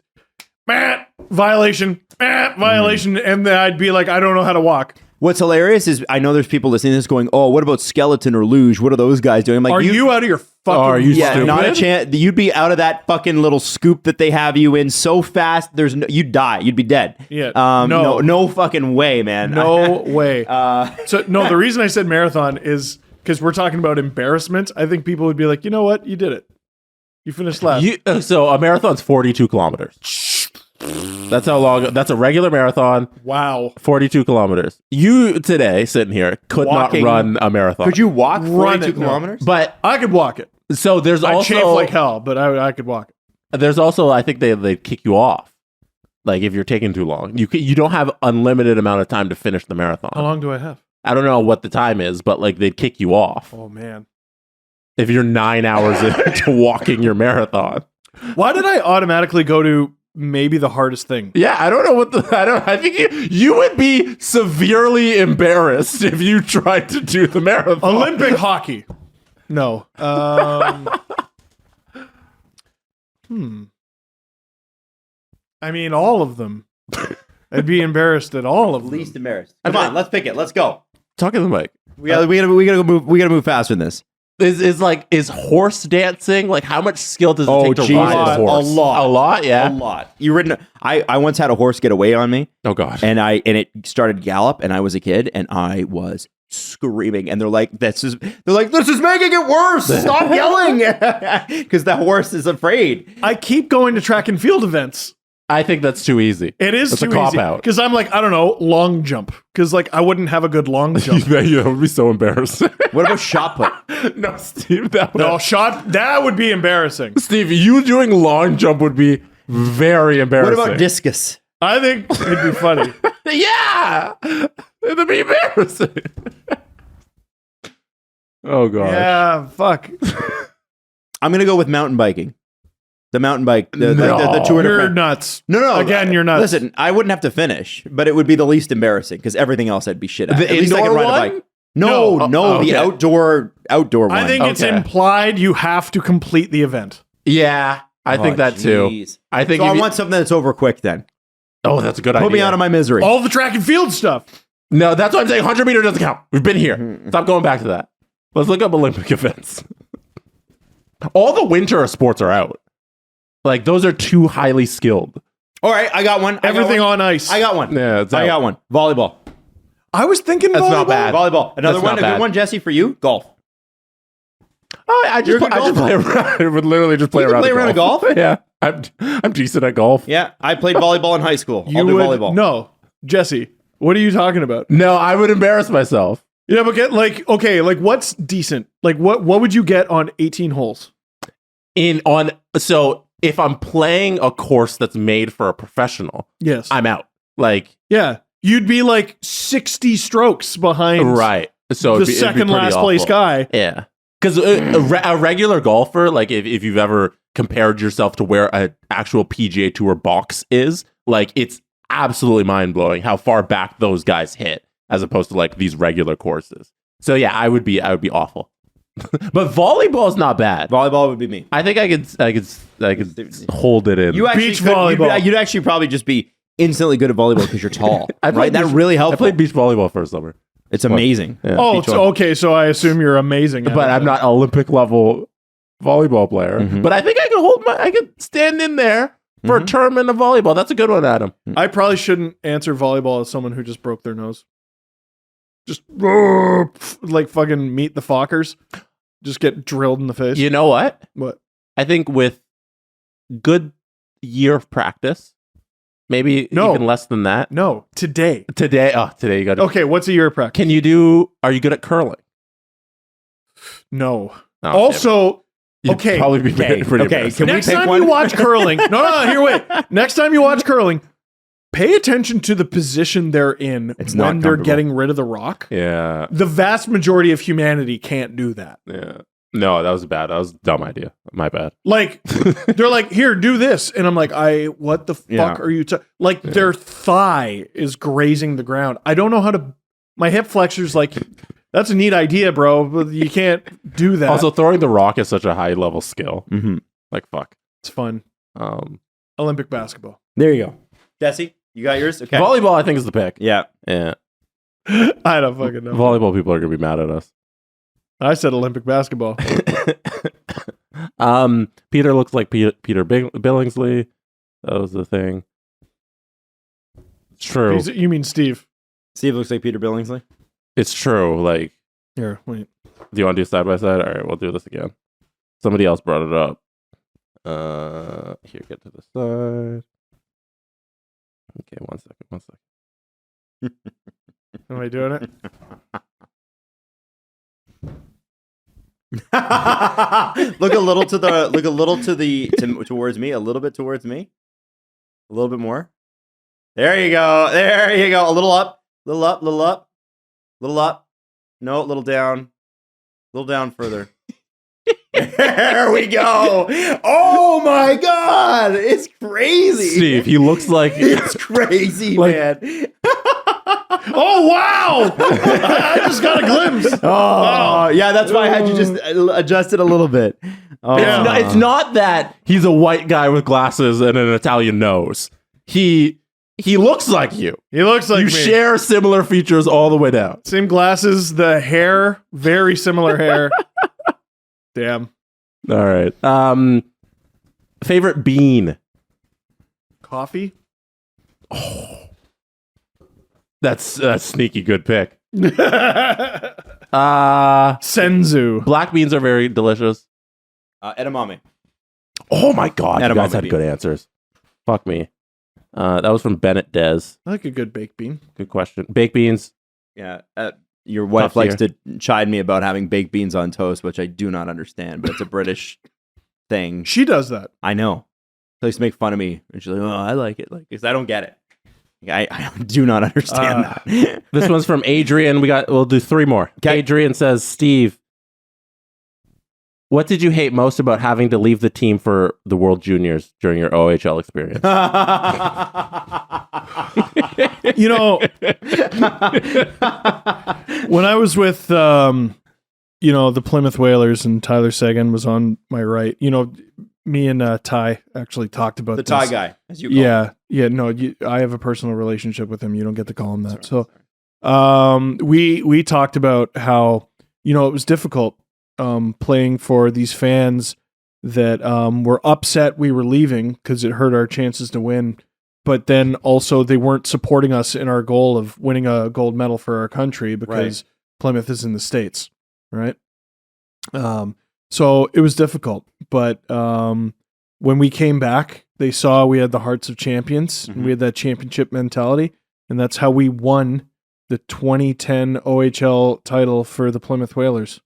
violation, and then I'd be like, I don't know how to walk. What's hilarious is I know there's people listening to this going, oh, what about skeleton or luge? What are those guys doing? I'm like, Are you out of your fucking Are you Yeah, stupid? not a chance. You'd be out of that fucking little scoop that they have you in so fast. You'd die. You'd be dead. Yeah. No fucking way, man. No way. Uh, No, the reason I said marathon is because we're talking about embarrassment. I think people would be like, you know what? You did it. You finished last. So a marathon's 42 kilometers. That's how long. That's a regular marathon. Wow. 42 kilometers. You today sitting here could Walking. not run a marathon. could you walk Run 42 it, no. kilometers? But I could walk it. so there's I also chafe like hell, but I could walk it. there's also I think they kick you off. Like if you're taking too long, you don't have unlimited amount of time to finish the marathon. How long do I have? I don't know what the time is, but like they'd kick you off Oh, man. if you're 9 hours into walking your marathon. Why did I automatically go to maybe the hardest thing? Yeah, I don't know what I think you would be severely embarrassed if you tried to do the marathon. Olympic hockey. No. I mean, all of them. I'd be embarrassed at all of them. Least embarrassed. Come on, let's pick it. Let's go. Talk to the mic. We gotta move faster than this. Is horse dancing, like, how much skill does it take to Jesus. ride a horse? A lot. A lot, yeah. A lot. I once had a horse get away on me. Oh god. And it started gallop, and I was a kid, and I was screaming, and they're like, this is making it worse. Stop yelling. Because the horse is afraid. I keep going to track and field events. I think that's too easy. It is It's too a cop easy. out. Because I'm like, I don't know, long jump. Because like I wouldn't have a good long jump. Yeah, it would be so embarrassing. What about shot put? No, Steve, that That would be embarrassing. Steve, you doing long jump would be very What embarrassing. about discus? I think it'd be funny. Yeah, it'd be embarrassing. Oh god. Yeah, fuck. I'm gonna go with mountain biking. The mountain bike, the Tour de You're France. nuts. No. Again, you're nuts. Listen, I wouldn't have to finish, but it would be the least embarrassing because everything else I'd be shit at. The At least I can indoor ride one? a bike. No, okay. the outdoor one. I think it's Okay. implied you have to complete the event. Yeah, I think that too. jeez. I think. So if I you- want something that's over quick. Then Oh, that's a good idea. put me out of my misery. All the track and field stuff. No, that's what I'm saying. 100 meter doesn't count. We've been here. Stop going back to that. Let's look up Olympic events. All the winter sports are out. Like, those are too highly skilled. All right, I got one. Everything on ice. I got one. Yeah, it's I out. got one. Volleyball. I was thinking That's volleyball. not bad. Volleyball. Another That's one. not A bad. good one, Jesse, for you. Golf. Oh, I just play around. I would literally just play You can around. play at around at golf? Yeah, I'm decent at golf. Yeah, I played volleyball in high school. I'll do volleyball. No, Jesse. What are you talking about? No, I would embarrass myself. Yeah, but like what's decent? Like what would you get on 18 holes? So if I'm playing a course that's made for a professional, Yes. I'm out. Like, Yeah. You'd be like 60 strokes behind right. So the it'd be second pretty last place awful. guy. Yeah. Because a regular golfer, like if you've ever compared yourself to where an actual PGA Tour box is, like it's absolutely mind blowing how far back those guys hit as opposed to like these regular courses. So yeah, I would be awful. But volleyball is not bad. Volleyball would be me. I think I could hold it in. You actually Beach could- volleyball. You'd actually probably just be instantly good at volleyball because you're tall. I Right? played That beach- really I helped. played beach volleyball for a summer. It's amazing. Yeah. Oh, Beach so, volleyball. okay. So I assume you're amazing. at But it. I'm not Olympic level volleyball player. Mhm. But I think I could stand in there for a tournament of volleyball. That's a good one, Adam. I probably shouldn't answer volleyball as someone who just broke their nose. Just like fucking meet the Fockers. Just get drilled in the face. You know what? What? I think with good year of practice, maybe No. even less than that. No, today. Today you got to. Okay, what's a year of practice? Are you good at curling? No. Oh, Also, You'd okay. probably be Okay, pretty okay, embarrassing. can we next pick time one? you watch curling, here, wait. Next time you watch curling, pay attention to the position they're in It's not when they're comfortable. getting rid of the rock. Yeah. The vast majority of humanity can't do that. Yeah. No, that was bad. That was a dumb idea. My bad. Like, they're like, here, do this. And I'm like, what the fuck Yeah. are you like, their thigh is grazing the ground. I don't know how to, my hip flexor's like, that's a neat idea, bro, but you can't do that. Also, throwing the rock is such a high level skill. Mhm. Like, fuck. It's fun. Um, Olympic basketball. There you go. Jesse, you got yours? Okay. Volleyball, I think, is the pick. Yeah. Yeah. I don't fucking know. Volleyball people are going to be mad at us. I said Olympic basketball. Peter looks like Peter Billingsley. That was the thing. It's true. You mean Steve? Steve looks like Peter Billingsley. It's true. Like, Here, wait. do you want to do side by side? All right, we'll do this again. Somebody else brought it up. Here, get to the side. Okay, one second. Am I doing it? Look a little towards me, a little bit towards me. A little bit more. There you go. There you go. A little up, little up, little up, little up. No, a little down. A little down further. There we go. Oh my god. It's crazy. Steve, he looks like It's crazy, Like- man. Oh, wow! I just got a glimpse. Oh, yeah, that's why I had you just adjust it a little bit. Oh. it's not that he's a white guy with glasses and an Italian nose. He He looks like you. He looks like You me. share similar features all the way down. Same glasses, the hair, very similar hair. Damn. All right. Favorite bean. Coffee? That's a sneaky good pick. Senzu. Black beans are very delicious. Edamame. Oh my god, you Edamame guys had bean. good answers. Fuck me. That was from Bennett Dez. I like a good baked bean. Good question. Baked beans. Yeah. Your wife Tough likes to chide me about having baked beans on toast, which I do not understand, but it's a British thing. She does that. I know. She likes to make fun of me. And she's like, oh, I like it. Like, because I don't get it. I do not understand that. This one's from Adrian. We'll do 3 more. Okay. Adrian says, Steve, what did you hate most about having to leave the team for the World Juniors during your OHL experience? You know, when I was with, the Plymouth Whalers and Tyler Seguin was on my right, me and Ty actually talked about The this. Thai guy, as you call him. Yeah. No, I have a personal relationship with him. You don't get to call him that. We talked about how, it was difficult playing for these fans that were upset we were leaving because it hurt our chances to win. But then also they weren't supporting us in our goal of winning a gold medal for our country because Plymouth is in the States, right? So it was difficult. But when we came back, they saw we had the hearts of champions and we had that championship mentality. And that's how we won the 2010 OHL title for the Plymouth Whalers.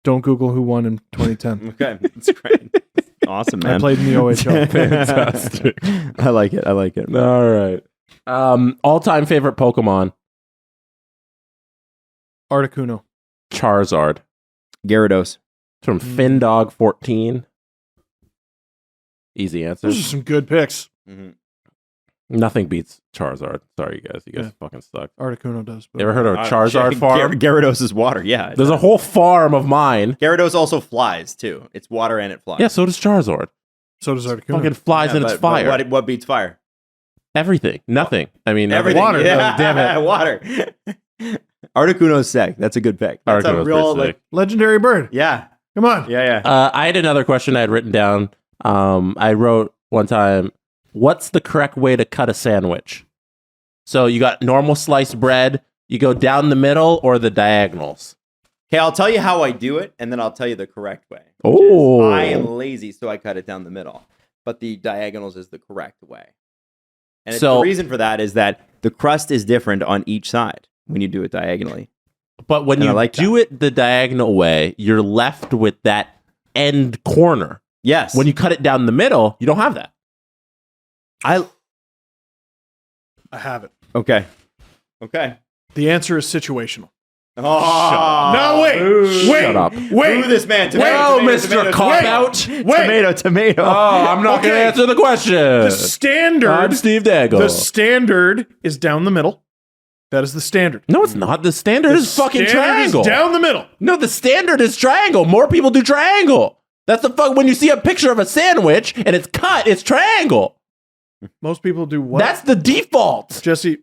Don't Google who won in 2010. Okay, that's great. Awesome, man. I played in the OHL. Fantastic. I like it. All right. All-time favorite Pokemon? Articuno. Charizard. Gyarados. From FinDog14. Easy Those are answers. some good picks. Nothing beats Charizard. Sorry, you guys. You guys Yeah. fucking suck. Articuno does. But You ever heard of a Charizard farm? Gyarados is water. Yeah. There's a whole farm of mine. Gyarados also flies too. It's water and it flies. Yeah, so does Charizard. So does Articuno. Fucking flies and it's fire. What beats fire? Everything. Nothing. I mean, Everything. Water. Yeah. Damn it. Water. Articuno's sick. That's a good pick. That's a Articuno's real pretty sick. Legendary bird. yeah. Come on. Yeah. I had another question I had written down. I wrote one time, what's the correct way to cut a sandwich? So you got normal sliced bread, you go down the middle or the diagonals? Okay, I'll tell you how I do it, and then I'll tell you the correct way. Oh. I am lazy, so I cut it down the middle. But the diagonals is the correct way. And So- the reason for that is that the crust is different on each side when you do it diagonally. But when And I you like do it the diagonal way, you're left with that end corner. Yes. When you cut it down the middle, you don't have that. I have it. Okay. The answer is situational. Oh, No, wait. Shut up. Boo this man. Well, Mr. Cop-Out. Tomato. Oh, I'm not going to Okay. answer the question. The standard. I'm Steve Dangle. The standard is down the middle. That is the standard. No, it's not. The standard is fucking Standard triangle. is down the middle. No, the standard is triangle. More people do triangle. That's the fuck. When you see a picture of a sandwich and it's cut, it's triangle. Most people do what? That's the default. Jesse,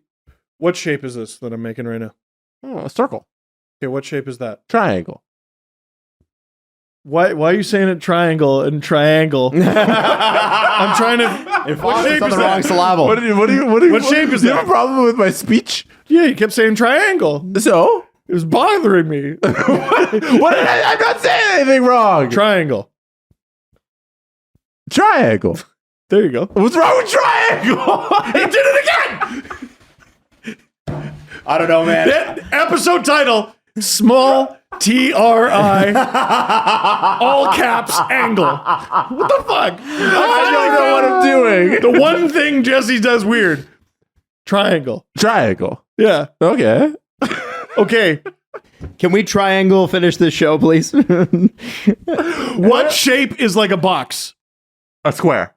what shape is this that I'm making right now? Oh, a circle. Okay, what shape is that? Triangle. Why are you saying it triangle and triangle? I'm trying to. What shape It's on is the wrong that? syllable. What shape is do you that? have a problem with my speech? Yeah, you kept saying triangle. So? It was bothering me. What did I'm not saying anything wrong. Triangle. Triangle. There you go. What's wrong with triangle? He did it again. I don't know, man. Episode title: Small TRI, all caps angle. What the fuck? I don't know what I'm doing. The one thing Jesse does weird: triangle. Triangle. Yeah. Okay. Okay. Can we triangle finish this show, please? What shape is like a box? A square.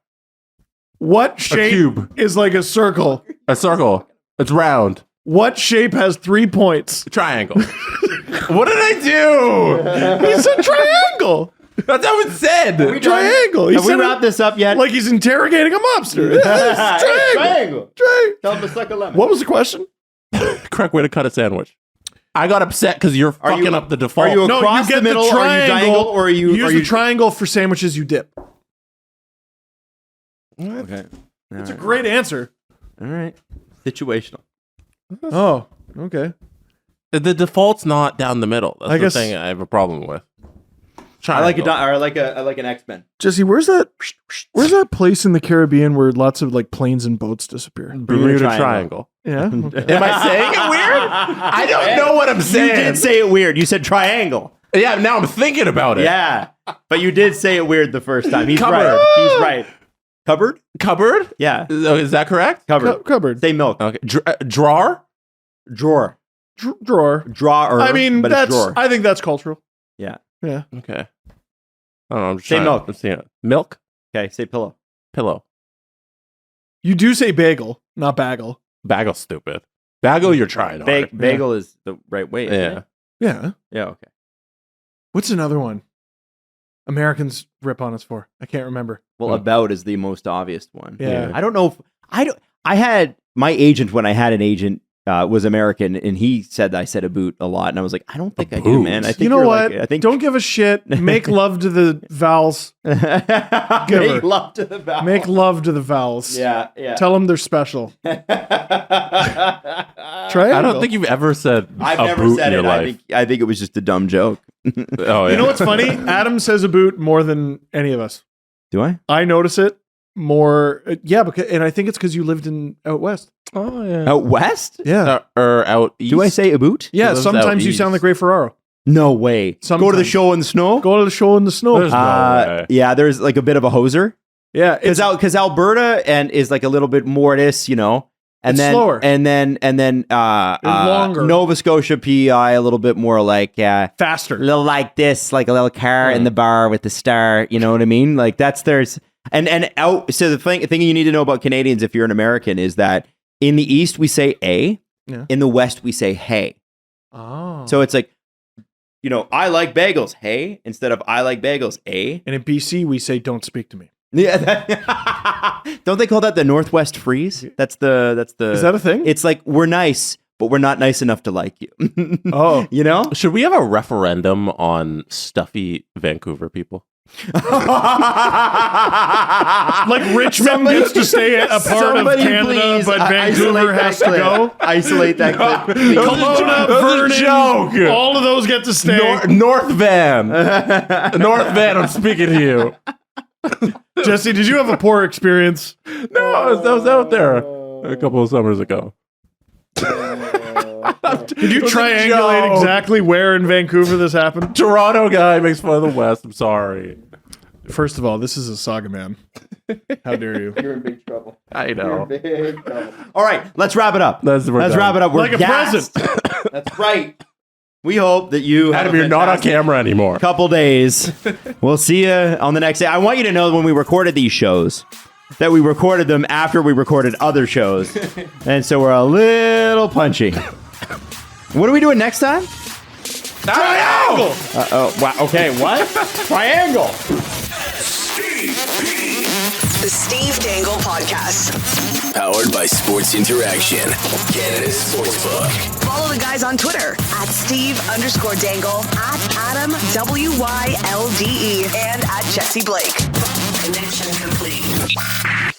What shape cube. is like a circle? A circle. It's round. What shape has 3 points? Triangle. What did I do? He said triangle. That's how it said. Triangle. He Have we said it wrapped this up yet? like he's interrogating a mobster. Yes, triangle. Triangle. Tell him to suck a lemon. What was the question? Correct way to cut a sandwich. I got upset because you're fucking up the default. Are you No, across you get the middle, the or are you triangle, diagonal, or are you? use the triangle for sandwiches you dip. Okay. That's a great answer. All right. Situational. Oh, okay. The default's not down the middle. That's I the guess- thing I have a problem with. I like Triangle. I like an X-Men. Jesse, where's that place in the Caribbean where lots of like planes and boats disappear? Bermuda Triangle. Yeah. Okay. Am I saying it weird? I don't know what I'm You saying. did say it weird. You said triangle. Yeah, now I'm thinking about it. Yeah, but you did say it weird the first time. He's Cupboard. right. He's right. Cupboard? Cupboard? Yeah. Is that correct? Cupboard. Cupboard. Say milk. Okay. Drawer? Drawer. Drawer. Drawer. I mean, but it's that's. drawer. I think that's cultural. Yeah. Yeah. Okay. I don't know. I'm just Say trying- milk. I'm seeing it. Milk? Okay. Say pillow. Pillow. You do say bagel, not bagel. Bagel stupid. Bagel, you're trying hard. Bagel is the right way. isn't Yeah. it? Yeah. Yeah. Okay. What's another one? Americans rip on us for. I can't remember. Well, about is the most obvious one. Yeah. I don't know. I had my agent when I had an agent was American, and he said that I said a boot a lot, and I was like, I don't think I do, boot? man. I think You know you're what? Like, I think Don't give a shit. Make love to the vowels. Make her. love to the vowel. Make love to the vowels. Yeah. Yeah. Tell them they're special. Triangle. I don't think you've ever said I've a never boot said in it. your life. I think it was just a dumb joke. Oh, yeah. You know what's funny? Adam says a boot more than any of us. Do I? I notice it more. Yeah, and I think it's because you lived out west. Oh, yeah. Out west? Yeah. Or out east. Do I say a boot? Yeah, lives sometimes out you sound east. like Ray Ferraro. No way. Go to the Sometimes. show in the snow. Go to the show in the snow. There's no way. Yeah, there's like a bit of a hoser Yeah, it's because Alberta and is like a little bit more this, you know, and It's then slower. and then longer. Nova Scotia PEI a little bit more like a faster. little like this, like a little car in the bar with the star. You know what I mean? Like there's and out. So the thing you need to know about Canadians if you're an American is that in the East we say a, Yeah. in the West we say hey. Oh. So it's like, you know, I like bagels, hey, instead of I like bagels, a. And in BC, we say, don't speak to me. Yeah. Don't they call that the Northwest freeze? That's the. Is that a thing? It's like we're nice, but we're not nice enough to like you. Oh. You know? Should we have a referendum on stuffy Vancouver people? Like Richmond gets to stay a part of somebody Canada, please but isolate Vancouver that has to clip. go. Isolate that clip. please. Kelowna, That was a Vernon, joke. all of those get to stay. North Van. North Van, I'm speaking to you. Jesse, did you have a poor experience? No, I was out there a couple of summers ago. Did you triangulate exactly where in Vancouver this happened? Toronto guy makes fun of the West. I'm sorry. First of all, this is a saga man. How dare you? You're in big trouble. I know. Big trouble. All right, let's wrap it up. Let's wrap it up. We're Like a gassed. present. That's right. We hope that you Adam, have a you're not on fantastic camera anymore. couple days. We'll see you on the next day. I want you to know that when we recorded these shows, that we recorded them after we recorded other shows. And so we're a little punchy. What are we doing next time? Triangle! Oh, wow. Okay, what? Triangle. The Steve Dangle Podcast. Powered by Sports Interaction, Canada's sportsbook. Follow the guys on Twitter at Steve_Dangle, at Adam WYLDE, and at Jesse Blake. Connection complete.